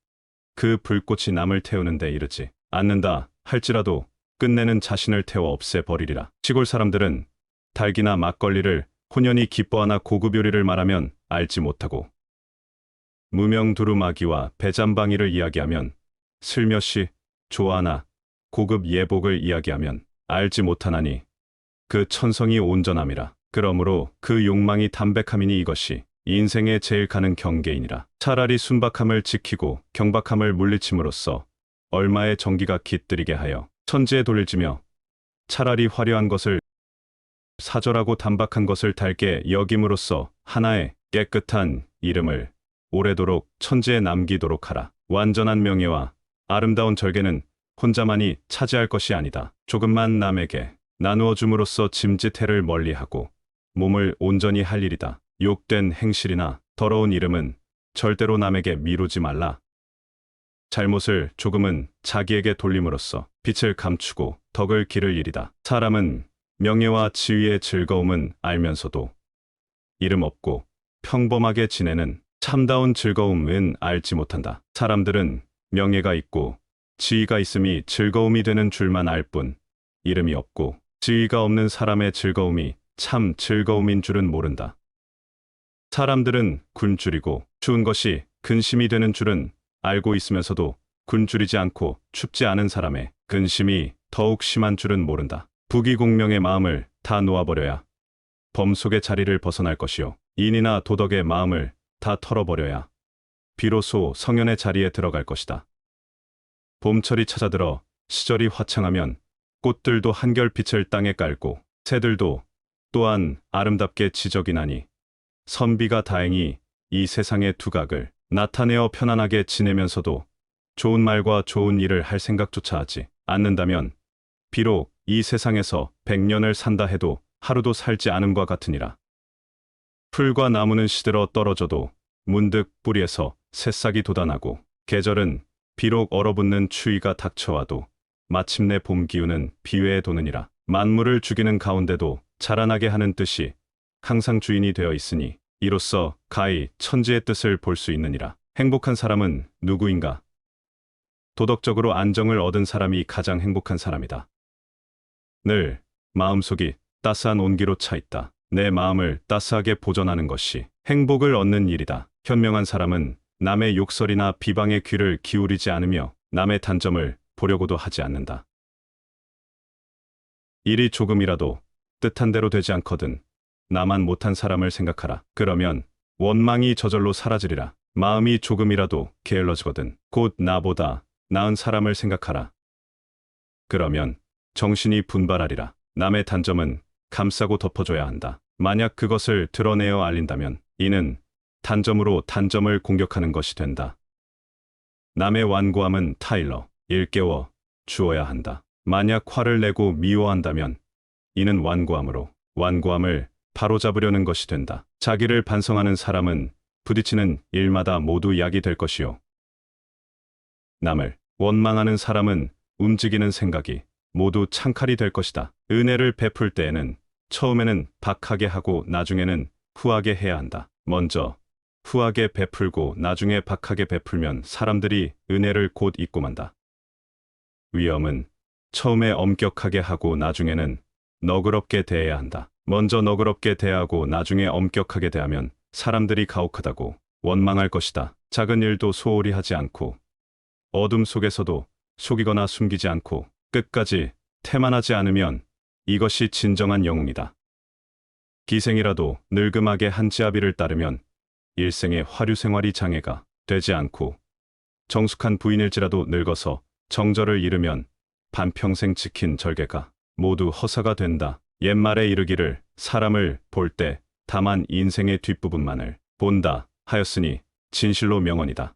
그 불꽃이 남을 태우는 데 이르지 않는다 할지라도 끝내는 자신을 태워 없애버리리라. 시골 사람들은 닭이나 막걸리를 혼연히 기뻐하나 고급 요리를 말하면 알지 못하고 무명 두루마기와 배잠방이를 이야기하면 슬며시 좋아하나 고급 예복을 이야기하면 알지 못하나니 그 천성이 온전함이라. 그러므로 그 욕망이 담백함이니 이것이 인생의 제일 가는 경계이니라. 차라리 순박함을 지키고 경박함을 물리침으로써 얼마의 정기가 깃들이게 하여 천지에 돌리지며 차라리 화려한 것을 사절하고 단박한 것을 달게 여김으로써 하나의 깨끗한 이름을 오래도록 천지에 남기도록 하라. 완전한 명예와 아름다운 절개는 혼자만이 차지할 것이 아니다. 조금만 남에게 나누어 줌으로써 짐짓해를 멀리하고 몸을 온전히 할 일이다. 욕된 행실이나 더러운 이름은 절대로 남에게 미루지 말라. 잘못을 조금은 자기에게 돌림으로써 빛을 감추고 덕을 기를 일이다. 사람은 명예와 지위의 즐거움은 알면서도 이름 없고 평범하게 지내는 참다운 즐거움은 알지 못한다. 사람들은 명예가 있고 지위가 있음이 즐거움이 되는 줄만 알 뿐, 이름이 없고 지위가 없는 사람의 즐거움이 참 즐거움인 줄은 모른다. 사람들은 굶주리고 추운 것이 근심이 되는 줄은 알고 있으면서도 굶주리지 않고 춥지 않은 사람의 근심이 더욱 심한 줄은 모른다. 부귀공명의 마음을 다 놓아버려야 범속의 자리를 벗어날 것이요, 인이나 도덕의 마음을 다 털어버려야 비로소 성현의 자리에 들어갈 것이다. 봄철이 찾아들어 시절이 화창하면 꽃들도 한결 빛을 땅에 깔고 새들도 또한 아름답게 지저귀 나니 선비가 다행히 이 세상의 두각을 나타내어 편안하게 지내면서도 좋은 말과 좋은 일을 할 생각조차 하지 않는다면 비록 이 세상에서 100년을 산다 해도 하루도 살지 않음과 같으니라. 풀과 나무는 시들어 떨어져도 문득 뿌리에서 새싹이 돋아나고, 계절은 비록 얼어붙는 추위가 닥쳐와도 마침내 봄 기운은 비회에 도느니라. 만물을 죽이는 가운데도 자라나게 하는 뜻이 항상 주인이 되어 있으니 이로써 가히 천지의 뜻을 볼 수 있느니라. 행복한 사람은 누구인가? 도덕적으로 안정을 얻은 사람이 가장 행복한 사람이다. 늘 마음속이 따스한 온기로 차 있다. 내 마음을 따스하게 보존하는 것이 행복을 얻는 일이다. 현명한 사람은 남의 욕설이나 비방에 귀를 기울이지 않으며 남의 단점을 보려고도 하지 않는다. 일이 조금이라도 뜻한 대로 되지 않거든 나만 못한 사람을 생각하라. 그러면 원망이 저절로 사라지리라. 마음이 조금이라도 게을러지거든 곧 나보다 나은 사람을 생각하라. 그러면 정신이 분발하리라. 남의 단점은 감싸고 덮어줘야 한다. 만약 그것을 드러내어 알린다면 이는 단점으로 단점을 공격하는 것이 된다. 남의 완고함은 타일러 일깨워 주어야 한다. 만약 화를 내고 미워한다면 이는 완고함으로 완고함을 바로잡으려는 것이 된다. 자기를 반성하는 사람은 부딪히는 일마다 모두 약이 될 것이요, 남을 원망하는 사람은 움직이는 생각이 모두 창칼이 될 것이다. 은혜를 베풀 때에는 처음에는 박하게 하고 나중에는 후하게 해야 한다. 먼저 후하게 베풀고 나중에 박하게 베풀면 사람들이 은혜를 곧 잊고 만다. 위험은 처음에 엄격하게 하고 나중에는 너그럽게 대해야 한다. 먼저 너그럽게 대하고 나중에 엄격하게 대하면 사람들이 가혹하다고 원망할 것이다. 작은 일도 소홀히 하지 않고 어둠 속에서도 속이거나 숨기지 않고 끝까지 태만하지 않으면 이것이 진정한 영웅이다. 기생이라도 늙음하게 한지아비를 따르면 일생의 화류 생활이 장애가 되지 않고, 정숙한 부인일지라도 늙어서 정절을 잃으면 반평생 지킨 절개가 모두 허사가 된다. 옛말에 이르기를 사람을 볼 때 다만 인생의 뒷부분만을 본다 하였으니 진실로 명언이다.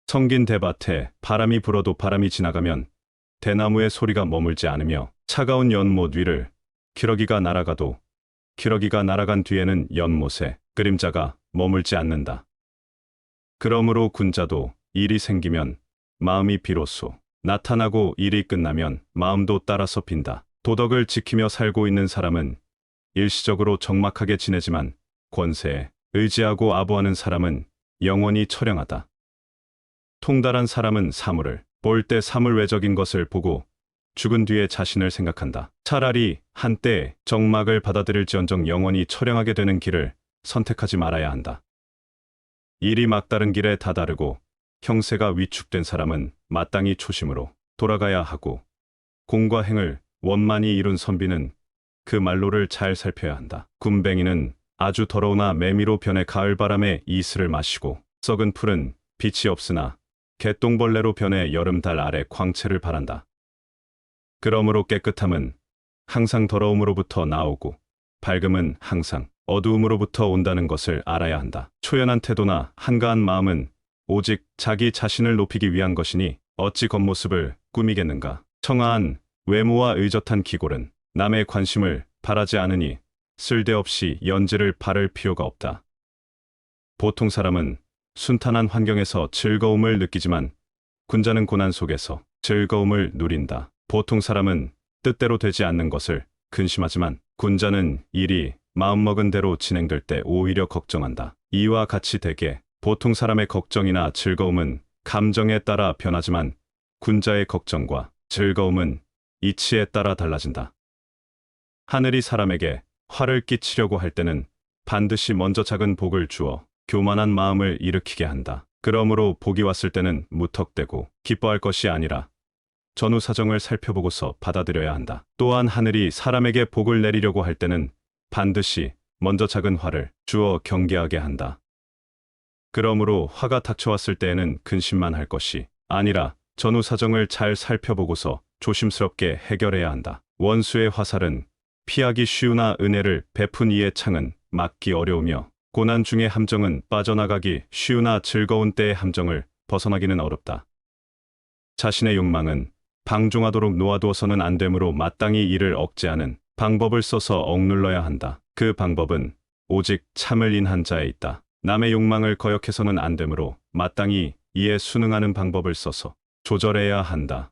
성긴 대밭에 바람이 불어도 바람이 지나가면 대나무의 소리가 머물지 않으며, 차가운 연못 위를 기러기가 날아가도 기러기가 날아간 뒤에는 연못의 그림자가 머물지 않는다. 그러므로 군자도 일이 생기면 마음이 비로소 나타나고 일이 끝나면 마음도 따라서 빈다. 도덕을 지키며 살고 있는 사람은 일시적으로 적막하게 지내지만 권세에 의지하고 아부하는 사람은 영원히 처량하다. 통달한 사람은 사물을 볼 때 사물 외적인 것을 보고 죽은 뒤에 자신을 생각한다. 차라리 한때 적막을 받아들일지언정 영원히 처량하게 되는 길을 선택하지 말아야 한다. 일이 막다른 길에 다다르고 형세가 위축된 사람은 마땅히 초심으로 돌아가야 하고, 공과 행을 원만히 이룬 선비는 그 말로를 잘 살펴야 한다. 굼벵이는 아주 더러우나 매미로 변해 가을바람에 이슬을 마시고, 썩은 풀은 빛이 없으나 개똥벌레로 변해 여름달 아래 광채를 바란다. 그러므로 깨끗함은 항상 더러움으로부터 나오고 밝음은 항상 어두움으로부터 온다는 것을 알아야 한다. 초연한 태도나 한가한 마음은 오직 자기 자신을 높이기 위한 것이니 어찌 겉모습을 꾸미겠는가. 청아한 외모와 의젓한 기골은 남의 관심을 바라지 않으니 쓸데없이 연지를 바를 필요가 없다. 보통 사람은 순탄한 환경에서 즐거움을 느끼지만 군자는 고난 속에서 즐거움을 누린다. 보통 사람은 뜻대로 되지 않는 것을 근심하지만 군자는 일이 마음먹은 대로 진행될 때 오히려 걱정한다. 이와 같이 되게 보통 사람의 걱정이나 즐거움은 감정에 따라 변하지만 군자의 걱정과 즐거움은 이치에 따라 달라진다. 하늘이 사람에게 화를 끼치려고 할 때는 반드시 먼저 작은 복을 주어 교만한 마음을 일으키게 한다. 그러므로 복이 왔을 때는 무턱대고 기뻐할 것이 아니라 전후 사정을 살펴보고서 받아들여야 한다. 또한 하늘이 사람에게 복을 내리려고 할 때는 반드시 먼저 작은 화를 주어 경계하게 한다. 그러므로 화가 닥쳐왔을 때에는 근심만 할 것이 아니라 전후 사정을 잘 살펴보고서 조심스럽게 해결해야 한다. 원수의 화살은 피하기 쉬우나 은혜를 베푼 이의 창은 막기 어려우며 고난 중의 함정은 빠져나가기 쉬우나 즐거운 때의 함정을 벗어나기는 어렵다. 자신의 욕망은 방종하도록 놓아두어서는 안 되므로 마땅히 이를 억제하는 방법을 써서 억눌러야 한다. 그 방법은 오직 참을 인한 자에 있다. 남의 욕망을 거역해서는 안 되므로 마땅히 이에 순응하는 방법을 써서 조절해야 한다.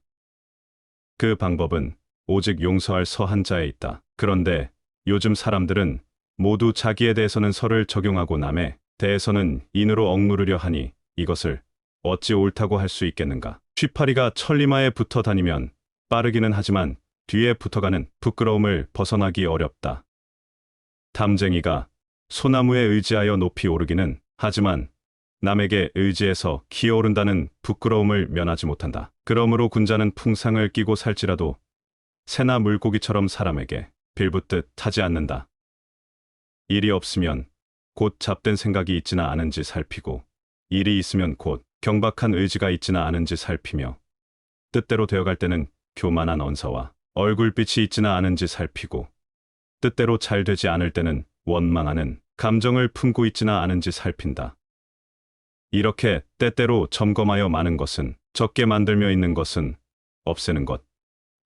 그 방법은 오직 용서할 서한 자에 있다. 그런데 요즘 사람들은 모두 자기에 대해서는 설을 적용하고 남에 대해서는 인으로 억누르려 하니 이것을 어찌 옳다고 할 수 있겠는가. 쥐파리가 천리마에 붙어 다니면 빠르기는 하지만 뒤에 붙어가는 부끄러움을 벗어나기 어렵다. 담쟁이가 소나무에 의지하여 높이 오르기는 하지만 남에게 의지해서 기어오른다는 부끄러움을 면하지 못한다. 그러므로 군자는 풍상을 끼고 살지라도 새나 물고기처럼 사람에게 빌붙듯 타지 않는다. 일이 없으면 곧 잡된 생각이 있지나 않은지 살피고 일이 있으면 곧 경박한 의지가 있지나 않은지 살피며 뜻대로 되어갈 때는 교만한 언사와 얼굴빛이 있지나 않은지 살피고 뜻대로 잘 되지 않을 때는 원망하는 감정을 품고 있지나 않은지 살핀다. 이렇게 때때로 점검하여 많은 것은 적게 만들며 있는 것은 없애는 것.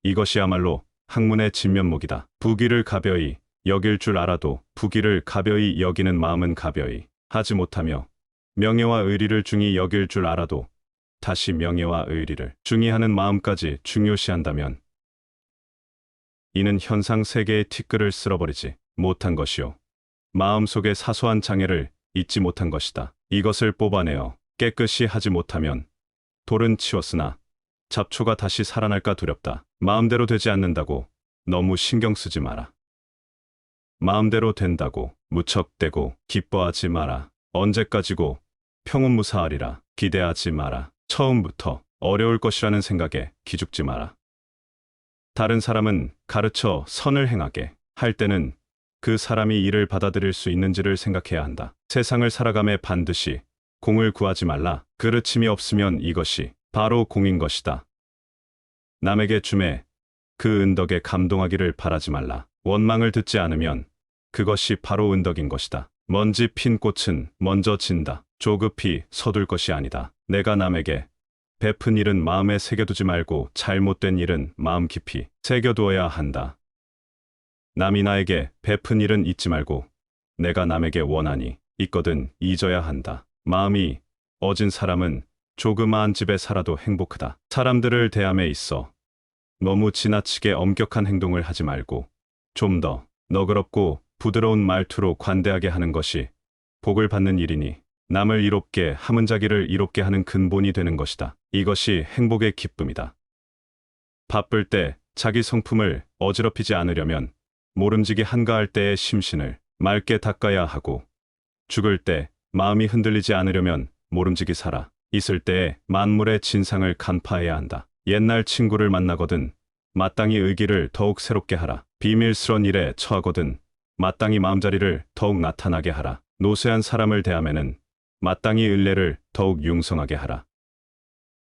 이것이야말로 학문의 진면목이다. 부귀를 가벼이 여길 줄 알아도 부귀를 가벼이 여기는 마음은 가벼이 하지 못하며 명예와 의리를 중히 여길 줄 알아도 다시 명예와 의리를 중히 하는 마음까지 중요시한다면 이는 현상 세계의 티끌을 쓸어버리지 못한 것이요 마음속의 사소한 장애를 잊지 못한 것이다. 이것을 뽑아내어 깨끗이 하지 못하면 돌은 치웠으나 잡초가 다시 살아날까 두렵다. 마음대로 되지 않는다고 너무 신경 쓰지 마라. 마음대로 된다고 무척대고 기뻐하지 마라. 언제까지고 평온무사하리라. 기대하지 마라. 처음부터 어려울 것이라는 생각에 기죽지 마라. 다른 사람은 가르쳐 선을 행하게 할 때는 그 사람이 이를 받아들일 수 있는지를 생각해야 한다. 세상을 살아감에 반드시 공을 구하지 말라. 그르침이 없으면 이것이 바로 공인 것이다. 남에게 줌에 그 은덕에 감동하기를 바라지 말라. 원망을 듣지 않으면 그것이 바로 은덕인 것이다. 먼지 핀 꽃은 먼저 진다. 조급히 서둘 것이 아니다. 내가 남에게 베푼 일은 마음에 새겨두지 말고 잘못된 일은 마음 깊이 새겨두어야 한다. 남이 나에게 베푼 일은 잊지 말고 내가 남에게 원하니 있거든 잊어야 한다. 마음이 어진 사람은 조그마한 집에 살아도 행복하다. 사람들을 대함에 있어 너무 지나치게 엄격한 행동을 하지 말고 좀 더 너그럽고 부드러운 말투로 관대하게 하는 것이 복을 받는 일이니 남을 이롭게 함은 자기를 이롭게 하는 근본이 되는 것이다. 이것이 행복의 기쁨이다. 바쁠 때 자기 성품을 어지럽히지 않으려면 모름지기 한가할 때의 심신을 맑게 닦아야 하고 죽을 때 마음이 흔들리지 않으려면 모름지기 살아 있을 때에 만물의 진상을 간파해야 한다. 옛날 친구를 만나거든 마땅히 의기를 더욱 새롭게 하라. 비밀스런 일에 처하거든 마땅히 마음자리를 더욱 나타나게 하라. 노쇠한 사람을 대하면은 마땅히 을례를 더욱 융성하게 하라.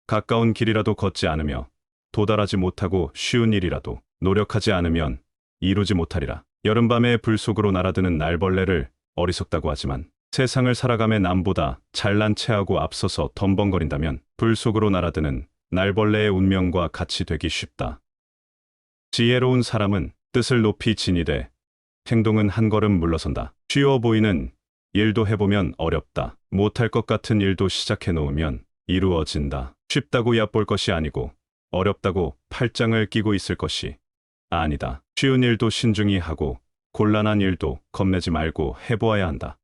가까운 길이라도 걷지 않으며 도달하지 못하고 쉬운 일이라도 노력하지 않으면 이루지 못하리라. 여름밤에 불 속으로 날아드는 날벌레를 어리석다고 하지만 세상을 살아감에 남보다 잘난 체하고 앞서서 덤벙거린다면 불 속으로 날아드는 날벌레의 운명과 같이 되기 쉽다. 지혜로운 사람은 뜻을 높이 지니되 행동은 한 걸음 물러선다. 쉬워 보이는 일도 해보면 어렵다. 못할 것 같은 일도 시작해 놓으면 이루어진다. 쉽다고 얕볼 것이 아니고 어렵다고 팔짱을 끼고 있을 것이 아니다. 쉬운 일도 신중히 하고 곤란한 일도 겁내지 말고 해보아야 한다.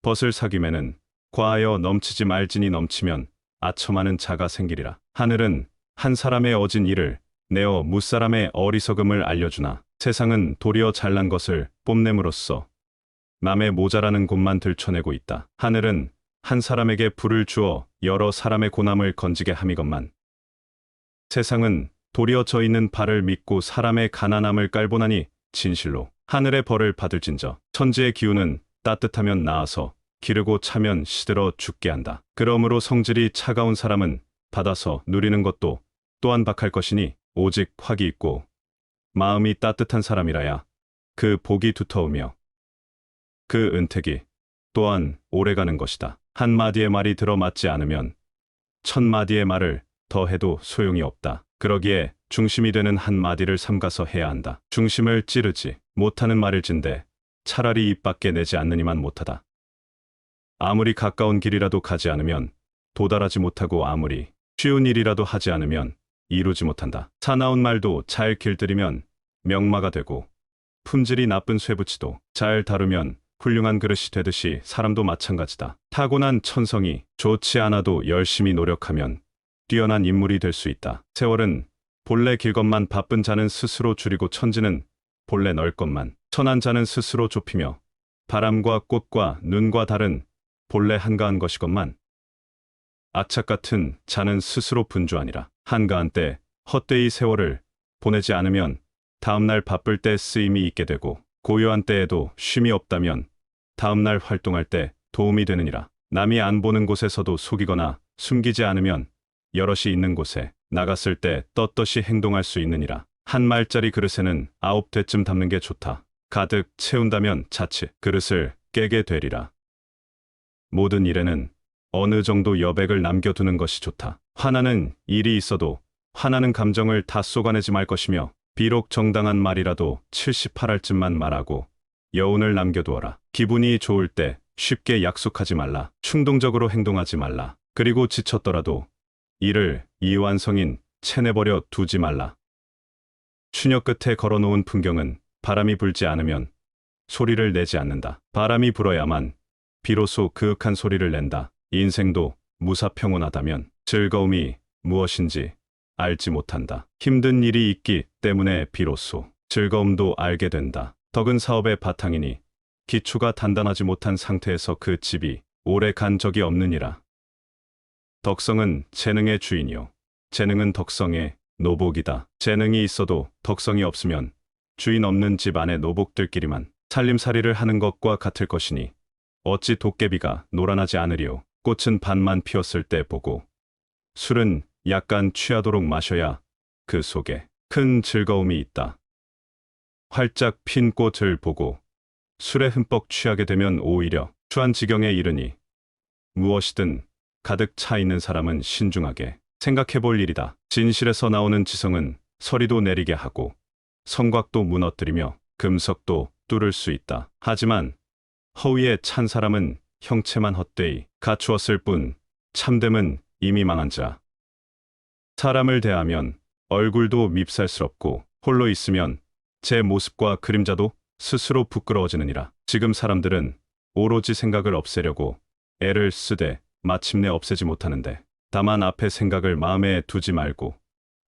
벗을 사김에는 과하여 넘치지 말지니 넘치면 아첨하는 자가 생기리라. 하늘은 한 사람의 어진 일을 내어 무사람의 어리석음을 알려주나 세상은 도리어 잘난 것을 뽐냄으로써 남의 모자라는 곳만 들춰내고 있다. 하늘은 한 사람에게 불을 주어 여러 사람의 고남을 건지게 함이건만 세상은 도리어 저 있는 발을 믿고 사람의 가난함을 깔보나니 진실로 하늘의 벌을 받을진저. 천지의 기운은 따뜻하면 나아서 기르고 차면 시들어 죽게 한다. 그러므로 성질이 차가운 사람은 받아서 누리는 것도 또한 박할 것이니 오직 확이 있고 마음이 따뜻한 사람이라야 그 복이 두터우며 그 은택이 또한 오래가는 것이다. 한마디의 말이 들어맞지 않으면 천마디의 말을 더해도 소용이 없다. 그러기에 중심이 되는 한마디를 삼가서 해야 한다. 중심을 찌르지 못하는 말일진데 차라리 입 밖에 내지 않느니만 못하다. 아무리 가까운 길이라도 가지 않으면 도달하지 못하고 아무리 쉬운 일이라도 하지 않으면 이루지 못한다. 사나운 말도 잘 길들이면 명마가 되고 품질이 나쁜 쇠붙이도 잘 다루면 훌륭한 그릇이 되듯이 사람도 마찬가지다. 타고난 천성이 좋지 않아도 열심히 노력하면 뛰어난 인물이 될 수 있다. 세월은 본래 길 것만 바쁜 자는 스스로 줄이고 천지는 본래 넓 것만 천한 자는 스스로 좁히며 바람과 꽃과 눈과 달은 본래 한가한 것이건만 악착 같은 자는 스스로 분주하니라. 한가한 때 헛되이 세월을 보내지 않으면 다음날 바쁠 때 쓰임이 있게 되고 고요한 때에도 쉼이 없다면 다음날 활동할 때 도움이 되느니라. 남이 안 보는 곳에서도 속이거나 숨기지 않으면 여럿이 있는 곳에 나갔을 때 떳떳이 행동할 수 있느니라. 한 말짜리 그릇에는 9대쯤 담는 게 좋다. 가득 채운다면 자칫 그릇을 깨게 되리라. 모든 일에는 어느 정도 여백을 남겨두는 것이 좋다. 화나는 일이 있어도 화나는 감정을 다 쏟아내지 말 것이며 비록 정당한 말이라도 78할쯤만 말하고 여운을 남겨두어라. 기분이 좋을 때 쉽게 약속하지 말라. 충동적으로 행동하지 말라. 그리고 지쳤더라도 이를 이완성인 채내버려 두지 말라. 추녀 끝에 걸어놓은 풍경은 바람이 불지 않으면 소리를 내지 않는다. 바람이 불어야만 비로소 그윽한 소리를 낸다. 인생도 무사평온하다면 즐거움이 무엇인지 알지 못한다. 힘든 일이 있기 때문에 비로소 즐거움도 알게 된다. 덕은 사업의 바탕이니 기초가 단단하지 못한 상태에서 그 집이 오래 간 적이 없느니라. 덕성은 재능의 주인이요 재능은 덕성의 노복이다. 재능이 있어도 덕성이 없으면 주인 없는 집 안에 노복들끼리만 살림살이를 하는 것과 같을 것이니 어찌 도깨비가 노란하지 않으리요. 꽃은 반만 피었을 때 보고 술은 약간 취하도록 마셔야 그 속에 큰 즐거움이 있다. 활짝 핀 꽃을 보고 술에 흠뻑 취하게 되면 오히려 추한 지경에 이르니 무엇이든 가득 차 있는 사람은 신중하게 생각해 볼 일이다. 진실에서 나오는 지성은 서리도 내리게 하고 성곽도 무너뜨리며 금석도 뚫을 수 있다. 하지만 허위에 찬 사람은 형체만 헛되이 갖추었을 뿐 참됨은 이미 망한 자. 사람을 대하면 얼굴도 밉살스럽고 홀로 있으면 제 모습과 그림자도 스스로 부끄러워지느니라. 지금 사람들은 오로지 생각을 없애려고 애를 쓰되 마침내 없애지 못하는데 다만 앞에 생각을 마음에 두지 말고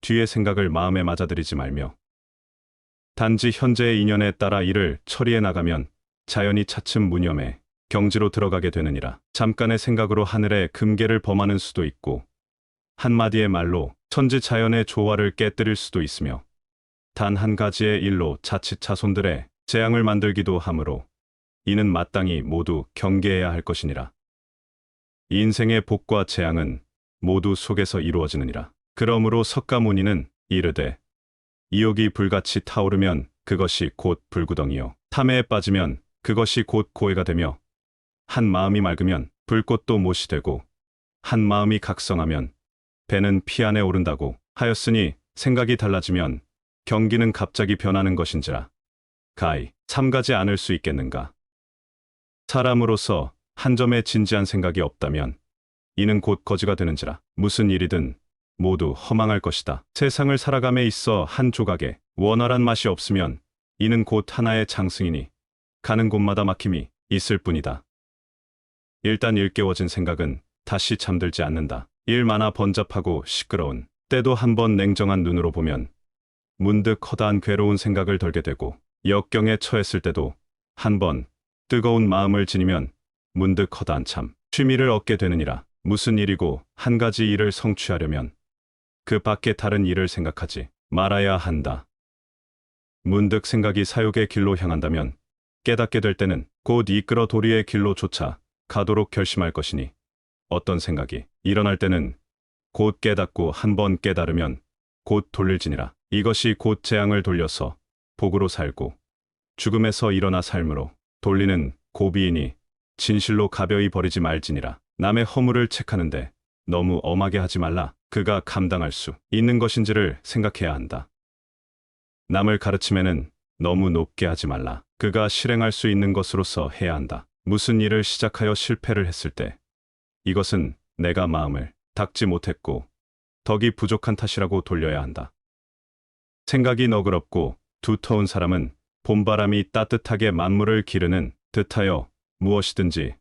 뒤에 생각을 마음에 맞아들이지 말며 단지 현재의 인연에 따라 일을 처리해 나가면 자연히 차츰 무념에 경지로 들어가게 되느니라. 잠깐의 생각으로 하늘의 금계를 범하는 수도 있고 한마디의 말로 천지 자연의 조화를 깨뜨릴 수도 있으며 단 한 가지의 일로 자칫 자손들의 재앙을 만들기도 하므로 이는 마땅히 모두 경계해야 할 것이니라. 인생의 복과 재앙은 모두 속에서 이루어지느니라. 그러므로 석가모니는 이르되 이욕이 불같이 타오르면 그것이 곧 불구덩이요 탐해에 빠지면 그것이 곧 고해가 되며 한 마음이 맑으면 불꽃도 못이 되고 한 마음이 각성하면 배는 피 안에 오른다고 하였으니 생각이 달라지면 경기는 갑자기 변하는 것인지라. 가히 삼가지 않을 수 있겠는가. 사람으로서 한 점의 진지한 생각이 없다면 이는 곧 거지가 되는지라. 무슨 일이든 모두 허망할 것이다. 세상을 살아감에 있어 한 조각에 원활한 맛이 없으면 이는 곧 하나의 장승이니 가는 곳마다 막힘이 있을 뿐이다. 일단 일깨워진 생각은 다시 잠들지 않는다. 일 많아 번잡하고 시끄러운 때도 한번 냉정한 눈으로 보면 문득 허다한 괴로운 생각을 덜게 되고, 역경에 처했을 때도 한번 뜨거운 마음을 지니면 문득 허다한 참 취미를 얻게 되느니라. 무슨 일이고 한 가지 일을 성취하려면 그 밖에 다른 일을 생각하지 말아야 한다. 문득 생각이 사욕의 길로 향한다면 깨닫게 될 때는 곧 이끌어 도리의 길로 쫓아 가도록 결심할 것이니, 어떤 생각이 일어날 때는 곧 깨닫고 한번 깨달으면 곧 돌릴지니라. 이것이 곧 재앙을 돌려서 복으로 살고 죽음에서 일어나 삶으로 돌리는 고비이니 진실로 가벼이 버리지 말지니라. 남의 허물을 책하는데 너무 엄하게 하지 말라. 그가 감당할 수 있는 것인지를 생각해야 한다. 남을 가르침에는 너무 높게 하지 말라. 그가 실행할 수 있는 것으로서 해야 한다. 무슨 일을 시작하여 실패를 했을 때 이것은 내가 마음을 닦지 못했고 덕이 부족한 탓이라고 돌려야 한다. 생각이 너그럽고 두터운 사람은 봄바람이 따뜻하게 만물을 기르는 듯하여 무엇이든지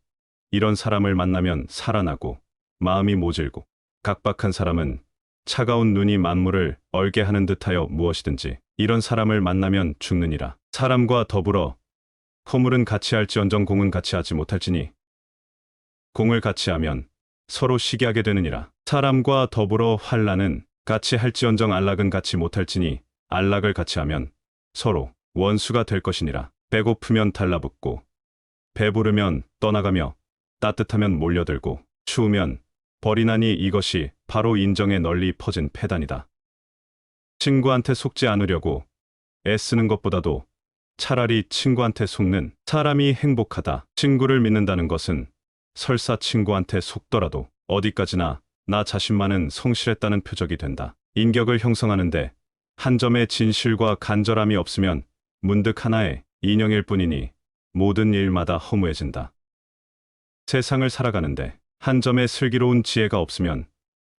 이런 사람을 만나면 살아나고 마음이 모질고, 각박한 사람은 차가운 눈이 만물을 얼게 하는 듯하여 무엇이든지 이런 사람을 만나면 죽느니라. 사람과 더불어 허물은 같이 할지언정 공은 같이 하지 못할지니 공을 같이 하면 서로 시기하게 되느니라. 사람과 더불어 환난은 같이 할지언정 안락은 같이 못할지니 안락을 같이 하면 서로 원수가 될 것이니라. 배고프면 달라붙고 배부르면 떠나가며 따뜻하면 몰려들고 추우면 버리나니 이것이 바로 인정에 널리 퍼진 패단이다. 친구한테 속지 않으려고 애쓰는 것보다도 차라리 친구한테 속는 사람이 행복하다. 친구를 믿는다는 것은 설사 친구한테 속더라도 어디까지나 나 자신만은 성실했다는 표적이 된다. 인격을 형성하는데 한 점의 진실과 간절함이 없으면 문득 하나의 인형일 뿐이니 모든 일마다 허무해진다. 세상을 살아가는데 한 점의 슬기로운 지혜가 없으면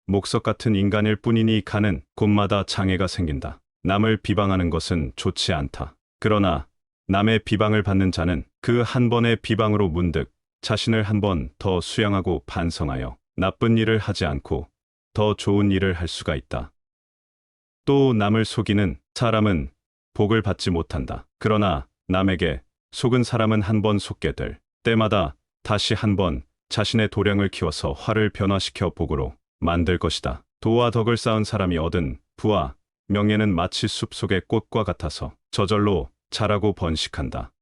목석 같은 인간일 뿐이니 가는 곳마다 장애가 생긴다. 남을 비방하는 것은 좋지 않다. 그러나 남의 비방을 받는 자는 그 한 번의 비방으로 문득 자신을 한 번 더 수양하고 반성하여 나쁜 일을 하지 않고 더 좋은 일을 할 수가 있다. 또 남을 속이는 사람은 복을 받지 못한다. 그러나 남에게 속은 사람은 한 번 속게 될 때마다 다시 한 번 자신의 도량을 키워서 화를 변화시켜 복으로 만들 것이다. 도와 덕을 쌓은 사람이 얻은 부와 명예는 마치 숲 속의 꽃과 같아서 저절로 자라고 번식한다.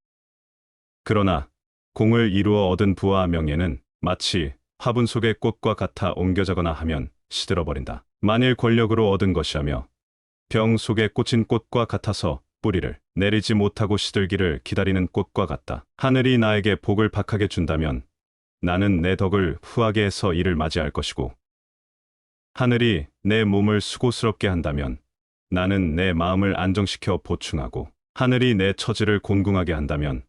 그러나 공을 이루어 얻은 부와 명예는 마치 화분 속의 꽃과 같아 옮겨자거나 하면 시들어버린다. 만일 권력으로 얻은 것이라며 병 속에 꽂힌 꽃과 같아서 뿌리를 내리지 못하고 시들기를 기다리는 꽃과 같다. 하늘이 나에게 복을 박하게 준다면 나는 내 덕을 후하게 해서 이를 맞이할 것이고, 하늘이 내 몸을 수고스럽게 한다면 나는 내 마음을 안정시켜 보충하고, 하늘이 내 처지를 곤궁하게 한다면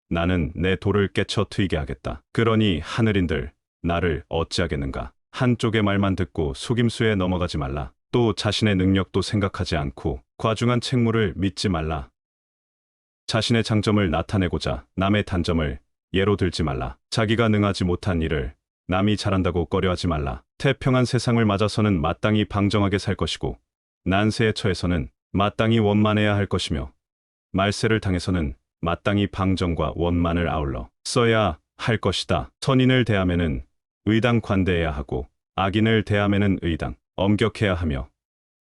나는 내 돌을 깨쳐 트이게 하겠다. 그러니 하늘인들 나를 어찌하겠는가. 한쪽의 말만 듣고 속임수에 넘어가지 말라. 또 자신의 능력도 생각하지 않고 과중한 책무를 믿지 말라. 자신의 장점을 나타내고자 남의 단점을 예로 들지 말라. 자기가 능하지 못한 일을 남이 잘한다고 꺼려하지 말라. 태평한 세상을 맞아서는 마땅히 방정하게 살 것이고, 난세에 처해서는 마땅히 원만해야 할 것이며, 말세를 당해서는 마땅히 방정과 원만을 아울러 써야 할 것이다. 선인을 대하면은 의당 관대해야 하고, 악인을 대하면은 의당 엄격해야 하며,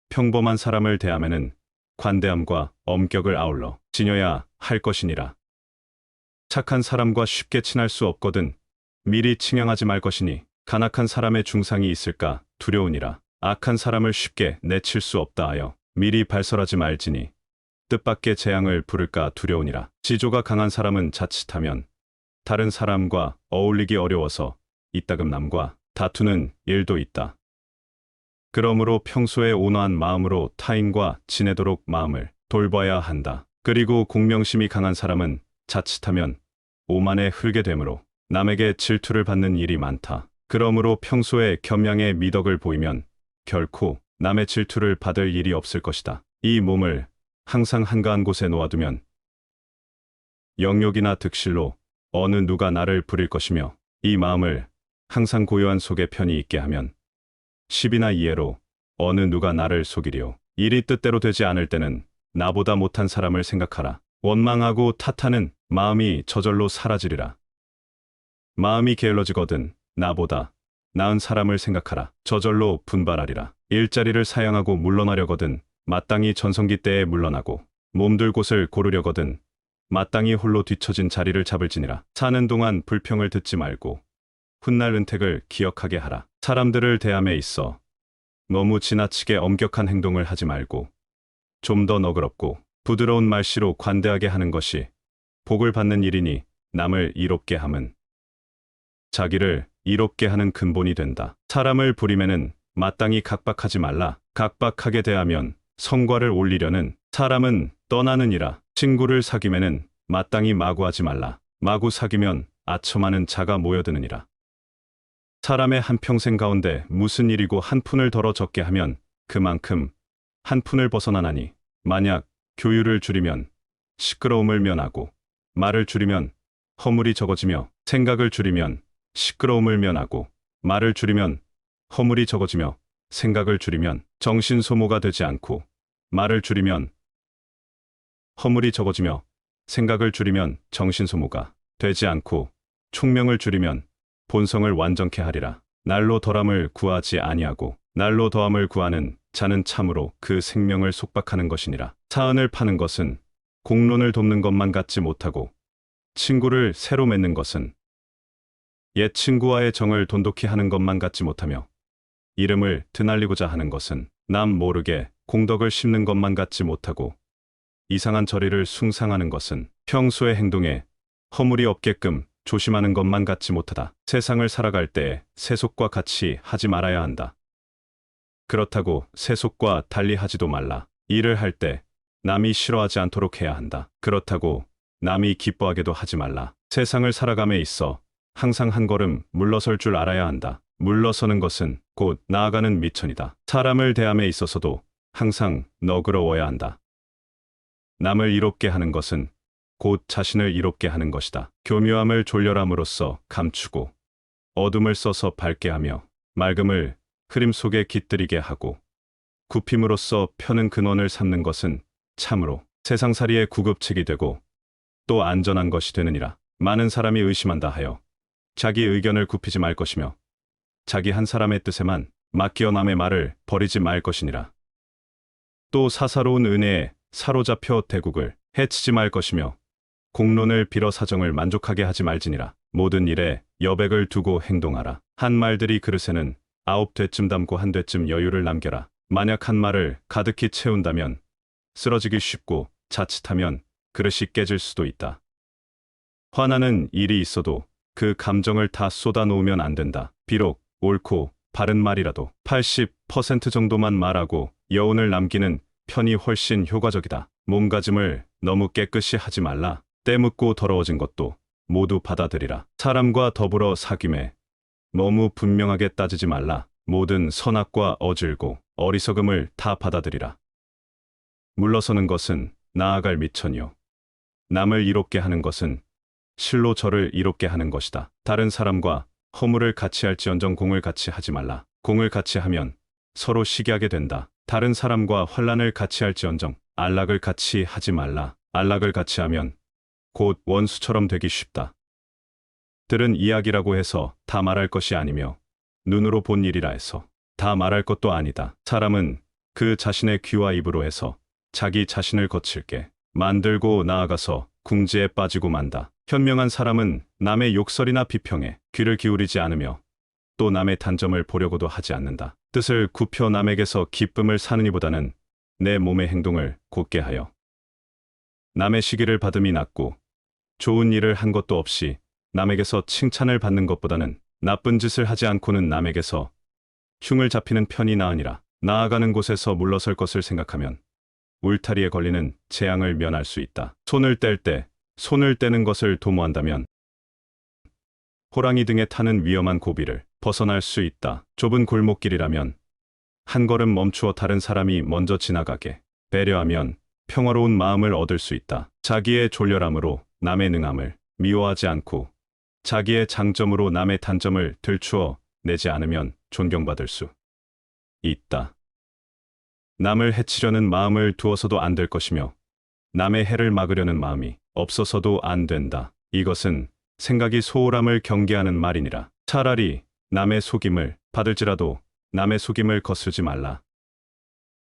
평범한 사람을 대하면은 관대함과 엄격을 아울러 지녀야 할 것이니라. 착한 사람과 쉽게 친할 수 없거든 미리 칭양하지 말 것이니, 간악한 사람의 중상이 있을까 두려우니라. 악한 사람을 쉽게 내칠 수 없다 하여 미리 발설하지 말지니 뜻밖의 재앙을 부를까 두려우니라. 지조가 강한 사람은 자칫하면 다른 사람과 어울리기 어려워서 이따금 남과 다투는 일도 있다. 그러므로 평소에 온화한 마음으로 타인과 지내도록 마음을 돌봐야 한다. 그리고 공명심이 강한 사람은 자칫하면 오만에 흘게 되므로 남에게 질투를 받는 일이 많다. 그러므로 평소에 겸양의 미덕을 보이면 결코 남의 질투를 받을 일이 없을 것이다. 이 몸을 항상 한가한 곳에 놓아두면 영욕이나 득실로 어느 누가 나를 부릴 것이며 이 마음을 항상 고요한 속에 편히 있게 하면 시비나 이해로 어느 누가 나를 속이리요. 일이 뜻대로 되지 않을 때는 나보다 못한 사람을 생각하라. 원망하고 탓하는 마음이 저절로 사라지리라. 마음이 게을러지거든 나보다 나은 사람을 생각하라. 저절로 분발하리라. 일자리를 사양하고 물러나려거든 마땅히 전성기 때에 물러나고 몸둘 곳을 고르려거든 마땅히 홀로 뒤처진 자리를 잡을지니라. 사는 동안 불평을 듣지 말고 훗날 은택을 기억하게 하라. 사람들을 대함에 있어 너무 지나치게 엄격한 행동을 하지 말고 좀 더 너그럽고 부드러운 말씨로 관대하게 하는 것이 복을 받는 일이니 남을 이롭게 함은 자기를 이롭게 하는 근본이 된다. 사람을 부림에는 마땅히 각박하지 말라. 각박하게 대하면 성과를 올리려는 사람은 떠나느니라. 친구를 사귐에는 마땅히 마구하지 말라. 마구 사귀면 아첨하는 자가 모여드느니라. 사람의 한평생 가운데 무슨 일이고 한 푼을 덜어 적게 하면 그만큼 한 푼을 벗어나나니 만약 교율을 줄이면 시끄러움을 면하고 말을 줄이면 허물이 적어지며 생각을 줄이면 시끄러움을 면하고 말을 줄이면 허물이 적어지며 생각을 줄이면 정신 소모가 되지 않고 말을 줄이면 허물이 적어지며 생각을 줄이면 정신 소모가 되지 않고 총명을 줄이면 본성을 완전케 하리라. 날로 덜함을 구하지 아니하고 날로 더함을 구하는 자는 참으로 그 생명을 속박하는 것이니라. 사은을 파는 것은 공론을 돕는 것만 같지 못하고 친구를 새로 맺는 것은 옛 친구와의 정을 돈독히 하는 것만 같지 못하며 이름을 드날리고자 하는 것은 남 모르게 공덕을 심는 것만 같지 못하고 이상한 절의를 숭상하는 것은 평소의 행동에 허물이 없게끔 조심하는 것만 같지 못하다. 세상을 살아갈 때에 세속과 같이 하지 말아야 한다. 그렇다고 세속과 달리 하지도 말라. 일을 할 때 남이 싫어하지 않도록 해야 한다. 그렇다고 남이 기뻐하게도 하지 말라. 세상을 살아감에 있어 항상 한 걸음 물러설 줄 알아야 한다. 물러서는 것은 곧 나아가는 미천이다. 사람을 대함에 있어서도 항상 너그러워야 한다. 남을 이롭게 하는 것은 곧 자신을 이롭게 하는 것이다. 교묘함을 졸렬함으로써 감추고 어둠을 써서 밝게 하며 맑음을 흐림 속에 깃들이게 하고 굽힘으로써 펴는 근원을 삼는 것은 참으로 세상살이의 구급책이 되고 또 안전한 것이 되느니라. 많은 사람이 의심한다 하여 자기 의견을 굽히지 말 것이며 자기 한 사람의 뜻에만 맡기어 남의 말을 버리지 말 것이니라. 또 사사로운 은혜에 사로잡혀 대국을 해치지 말 것이며 공론을 빌어 사정을 만족하게 하지 말지니라. 모든 일에 여백을 두고 행동하라. 한 말들이 그릇에는 9되쯤 담고 1되쯤 여유를 남겨라. 만약 한 말을 가득히 채운다면 쓰러지기 쉽고 자칫하면 그릇이 깨질 수도 있다. 화나는 일이 있어도 그 감정을 다 쏟아놓으면 안 된다. 비록 옳고 바른 말이라도 80% 정도만 말하고 여운을 남기는 편이 훨씬 효과적이다. 몸가짐을 너무 깨끗이 하지 말라. 때 묻고 더러워진 것도 모두 받아들이라. 사람과 더불어 사귐에 너무 분명하게 따지지 말라. 모든 선악과 어질고 어리석음을 다 받아들이라. 물러서는 것은 나아갈 미천이요 남을 이롭게 하는 것은 실로 저를 이롭게 하는 것이다. 다른 사람과 허물을 같이 할지언정 공을 같이 하지 말라. 공을 같이 하면 서로 시기하게 된다. 다른 사람과 환난을 같이 할지언정 안락을 같이 하지 말라. 안락을 같이 하면 곧 원수처럼 되기 쉽다. 들은 이야기라고 해서 다 말할 것이 아니며 눈으로 본 일이라 해서 다 말할 것도 아니다. 사람은 그 자신의 귀와 입으로 해서 자기 자신을 거칠게 만들고 나아가서 궁지에 빠지고 만다. 현명한 사람은 남의 욕설이나 비평에 귀를 기울이지 않으며 또 남의 단점을 보려고도 하지 않는다. 뜻을 굽혀 남에게서 기쁨을 사느니보다는 내 몸의 행동을 곧게 하여 남의 시기를 받음이 낫고 좋은 일을 한 것도 없이 남에게서 칭찬을 받는 것보다는 나쁜 짓을 하지 않고는 남에게서 흉을 잡히는 편이 나으니라. 나아가는 곳에서 물러설 것을 생각하면 울타리에 걸리는 재앙을 면할 수 있다. 손을 뗄 때 손을 떼는 것을 도모한다면 호랑이 등에 타는 위험한 고비를 벗어날 수 있다. 좁은 골목길이라면 한 걸음 멈추어 다른 사람이 먼저 지나가게 배려하면 평화로운 마음을 얻을 수 있다. 자기의 졸렬함으로 남의 능함을 미워하지 않고 자기의 장점으로 남의 단점을 들추어 내지 않으면 존경받을 수 있다. 남을 해치려는 마음을 두어서도 안 될 것이며 남의 해를 막으려는 마음이 없어서도 안 된다. 이것은 생각이 소홀함을 경계하는 말이니라. 차라리 남의 속임을 받을지라도 남의 속임을 거스르지 말라.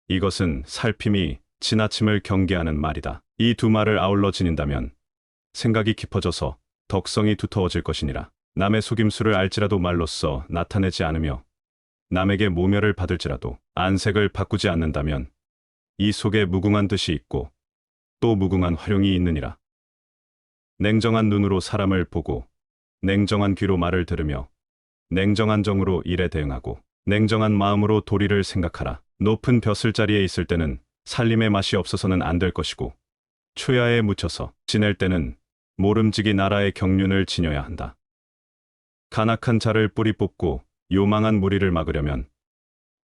이것은 살핌이 지나침을 경계하는 말이다. 이 두 말을 아울러 지닌다면 생각이 깊어져서 덕성이 두터워질 것이니라. 남의 속임수를 알지라도 말로써 나타내지 않으며 남에게 모멸을 받을지라도 안색을 바꾸지 않는다면 이 속에 무궁한 뜻이 있고 또 무궁한 활용이 있느니라. 냉정한 눈으로 사람을 보고 냉정한 귀로 말을 들으며 냉정한 정으로 일에 대응하고 냉정한 마음으로 도리를 생각하라. 높은 벼슬자리에 있을 때는 살림의 맛이 없어서는 안 될 것이고 초야에 묻혀서 지낼 때는 모름지기 나라의 경륜을 지녀야 한다. 간악한 자를 뿌리 뽑고 요망한 무리를 막으려면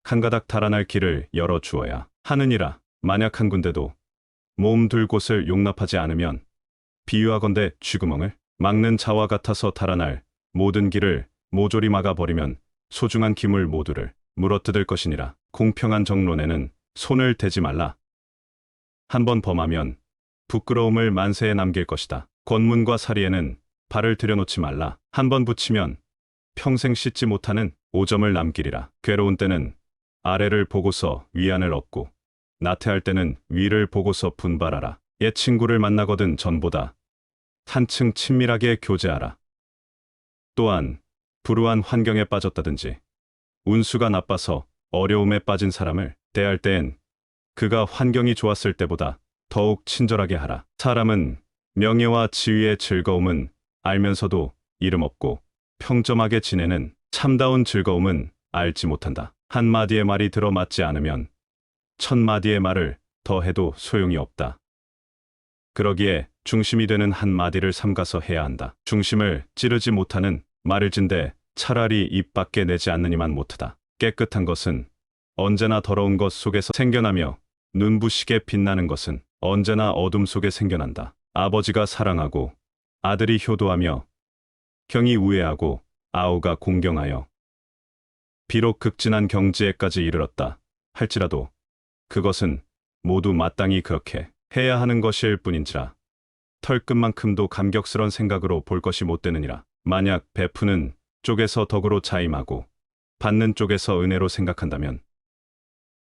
한 가닥 달아날 길을 열어 주어야 하느니라. 만약 한 군데도 모음 둘 곳을 용납하지 않으면 비유하건대 쥐구멍을 막는 자와 같아서 달아날 모든 길을 모조리 막아버리면 소중한 기물 모두를 물어뜯을 것이니라. 공평한 정론에는 손을 대지 말라. 한번 범하면 부끄러움을 만세에 남길 것이다. 권문과 사리에는 발을 들여놓지 말라. 한번 붙이면 평생 씻지 못하는 오점을 남기리라. 괴로운 때는 아래를 보고서 위안을 얻고 나태할 때는 위를 보고서 분발하라. 옛 친구를 만나거든 전보다 한층 친밀하게 교제하라. 또한 불우한 환경에 빠졌다든지 운수가 나빠서 어려움에 빠진 사람을 대할 때엔 그가 환경이 좋았을 때보다 더욱 친절하게 하라. 사람은 명예와 지위의 즐거움은 알면서도 이름 없고 평범하게 지내는 참다운 즐거움은 알지 못한다. 한마디의 말이 들어맞지 않으면 천마디의 말을 더해도 소용이 없다. 그러기에 중심이 되는 한마디를 삼가서 해야 한다. 중심을 찌르지 못하는 말을 진대 차라리 입 밖에 내지 않느니만 못하다. 깨끗한 것은 언제나 더러운 것 속에서 생겨나며 눈부시게 빛나는 것은 언제나 어둠 속에 생겨난다. 아버지가 사랑하고 아들이 효도하며 형이 우애하고 아우가 공경하여 비록 극진한 경지에까지 이르렀다 할지라도 그것은 모두 마땅히 그렇게 해야 하는 것일 뿐인지라. 털끝만큼도 감격스런 생각으로 볼 것이 못 되느니라. 만약 베푸는 쪽에서 덕으로 자임하고 받는 쪽에서 은혜로 생각한다면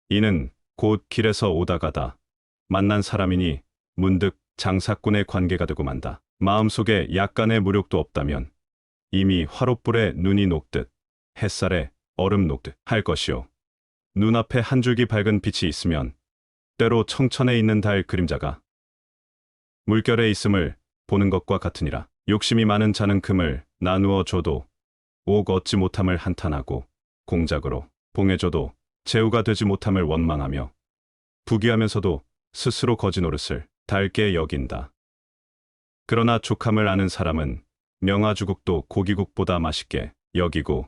이는 곧 길에서 오다 가다 만난 사람이니 문득 장사꾼의 관계가 되고 만다. 마음속에 약간의 무력도 없다면 이미 화롯불에 눈이 녹듯 햇살에 얼음 녹듯 할 것이요. 눈앞에 한 줄기 밝은 빛이 있으면 때로 청천에 있는 달 그림자가 물결에 있음을 보는 것과 같으니라. 욕심이 많은 자는 금을 나누어 줘도 옥 얻지 못함을 한탄하고 공작으로 봉해줘도 제후가 되지 못함을 원망하며 부귀하면서도 스스로 거지 노릇을 달게 여긴다. 그러나 족함을 아는 사람은 명아주국도 고기국보다 맛있게 여기고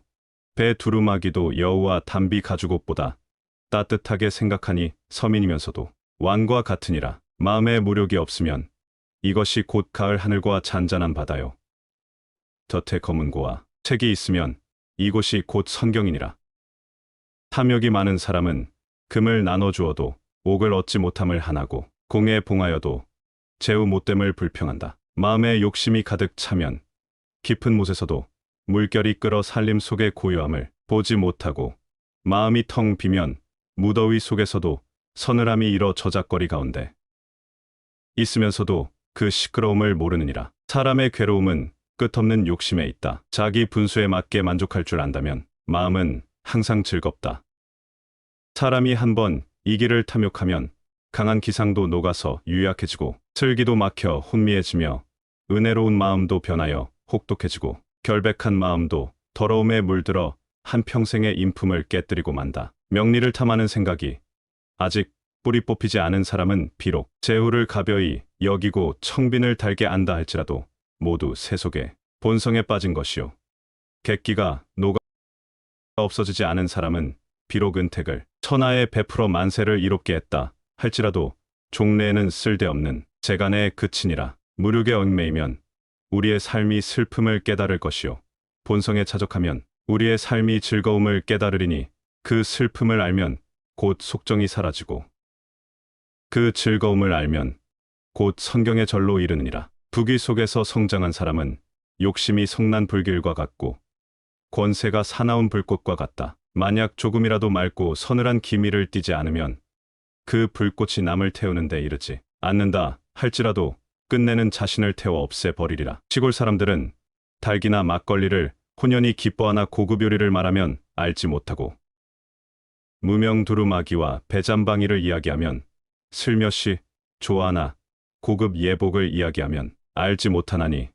배 두루마기도 여우와 담비 가죽옷보다 따뜻하게 생각하니 서민이면서도 왕과 같으니라. 마음에 무력이 없으면 이것이 곧 가을 하늘과 잔잔한 바다요. 곁에 검은 고와 책이 있으면 이곳이 곧 선경이니라. 탐욕이 많은 사람은 금을 나눠주어도 옥을 얻지 못함을 한하고 공에 봉하여도 제후 못됨을 불평한다. 마음에 욕심이 가득 차면 깊은 못에서도 물결이 끌어 살림 속의 고요함을 보지 못하고 마음이 텅 비면 무더위 속에서도 서늘함이 일어 저작거리 가운데 있으면서도 그 시끄러움을 모르느니라. 사람의 괴로움은 끝없는 욕심에 있다. 자기 분수에 맞게 만족할 줄 안다면 마음은 항상 즐겁다. 사람이 한번 이 길을 탐욕하면 강한 기상도 녹아서 유약해지고 슬기도 막혀 혼미해지며 은혜로운 마음도 변하여 혹독해지고 결백한 마음도 더러움에 물들어 한평생의 인품을 깨뜨리고 만다. 명리를 탐하는 생각이 아직 뿌리 뽑히지 않은 사람은 비록 제후를 가벼이 여기고 청빈을 달게 안다 할지라도 모두 세속의 본성에 빠진 것이요. 객기가 녹아 없어지지 않은 사람은 비록 은택을 천하에 베풀어 만세를 이롭게 했다 할지라도 종래에는 쓸데없는 재간에 그치니라. 무력에 얽매이면 우리의 삶이 슬픔을 깨달을 것이요. 본성에 차적하면 우리의 삶이 즐거움을 깨달으리니 그 슬픔을 알면 곧 속정이 사라지고 그 즐거움을 알면 곧 성경의 절로 이르느니라. 부귀 속에서 성장한 사람은 욕심이 성난 불길과 같고 권세가 사나운 불꽃과 같다. 만약 조금이라도 맑고 서늘한 기미를 띠지 않으면 그 불꽃이 남을 태우는 데 이르지 않는다 할지라도 끝내는 자신을 태워 없애버리리라. 시골 사람들은 닭이나 막걸리를 혼연히 기뻐하나 고급 요리를 말하면 알지 못하고 무명 두루마기와 배잠방이를 이야기하면 슬며시 좋아하나 고급 예복을 이야기하면 알지 못하나니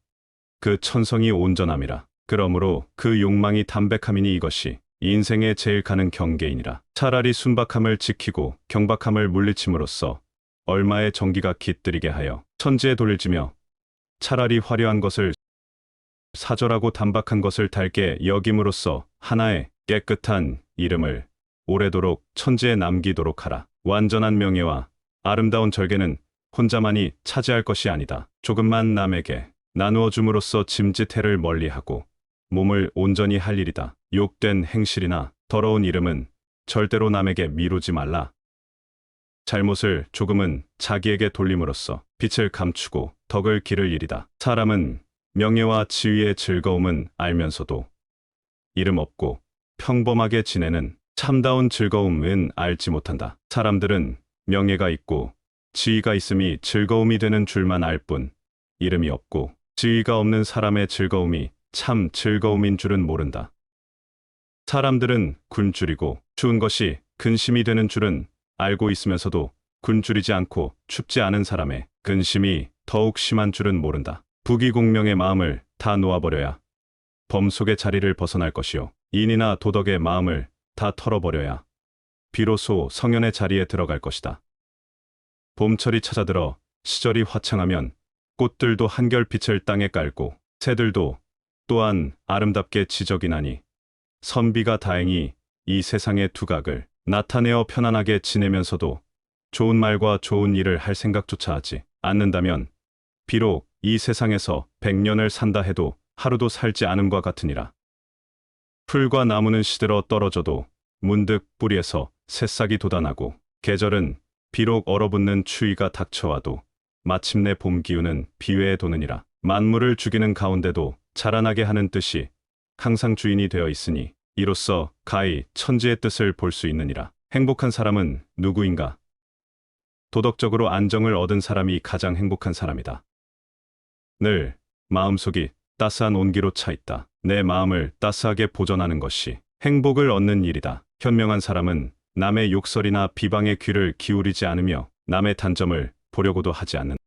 그 천성이 온전함이라. 그러므로 그 욕망이 담백함이니 이것이 인생의 제일 가는 경계이니라. 차라리 순박함을 지키고 경박함을 물리침으로써 얼마의 정기가 깃들이게 하여 천지에 돌리지며 차라리 화려한 것을 사절하고 단박한 것을 달게 여김으로써 하나의 깨끗한 이름을 오래도록 천지에 남기도록 하라. 완전한 명예와 아름다운 절개는 혼자만이 차지할 것이 아니다. 조금만 남에게 나누어 줌으로써 짐짓해를 멀리하고 몸을 온전히 할 일이다. 욕된 행실이나 더러운 이름은 절대로 남에게 미루지 말라. 잘못을 조금은 자기에게 돌림으로써 빛을 감추고 덕을 기를 일이다. 사람은 명예와 지위의 즐거움은 알면서도 이름 없고 평범하게 지내는 참다운 즐거움은 알지 못한다. 사람들은 명예가 있고 지위가 있음이 즐거움이 되는 줄만 알 뿐 이름이 없고 지위가 없는 사람의 즐거움이 참 즐거움인 줄은 모른다. 사람들은 굶주리고 추운 것이 근심이 되는 줄은 알고 있으면서도 굶주리지 않고 춥지 않은 사람의 근심이 더욱 심한 줄은 모른다. 부귀공명의 마음을 다 놓아버려야 범속의 자리를 벗어날 것이요. 인이나 도덕의 마음을 다 털어버려야 비로소 성현의 자리에 들어갈 것이다. 봄철이 찾아들어 시절이 화창하면 꽃들도 한결 빛을 땅에 깔고 새들도 또한 아름답게 지저귀 나니 선비가 다행히 이 세상의 두각을 나타내어 편안하게 지내면서도 좋은 말과 좋은 일을 할 생각조차 하지 않는다면 비록 이 세상에서 100년을 산다 해도 하루도 살지 않음과 같으니라. 풀과 나무는 시들어 떨어져도 문득 뿌리에서 새싹이 돋아나고 계절은 비록 얼어붙는 추위가 닥쳐와도 마침내 봄 기운은 비회에 도느니라. 만물을 죽이는 가운데도 자라나게 하는 뜻이 항상 주인이 되어 있으니 이로써 가히 천지의 뜻을 볼 수 있느니라. 행복한 사람은 누구인가? 도덕적으로 안정을 얻은 사람이 가장 행복한 사람이다. 늘 마음속이 따스한 온기로 차 있다. 내 마음을 따스하게 보존하는 것이 행복을 얻는 일이다. 현명한 사람은 남의 욕설이나 비방에 귀를 기울이지 않으며 남의 단점을 보려고도 하지 않는다.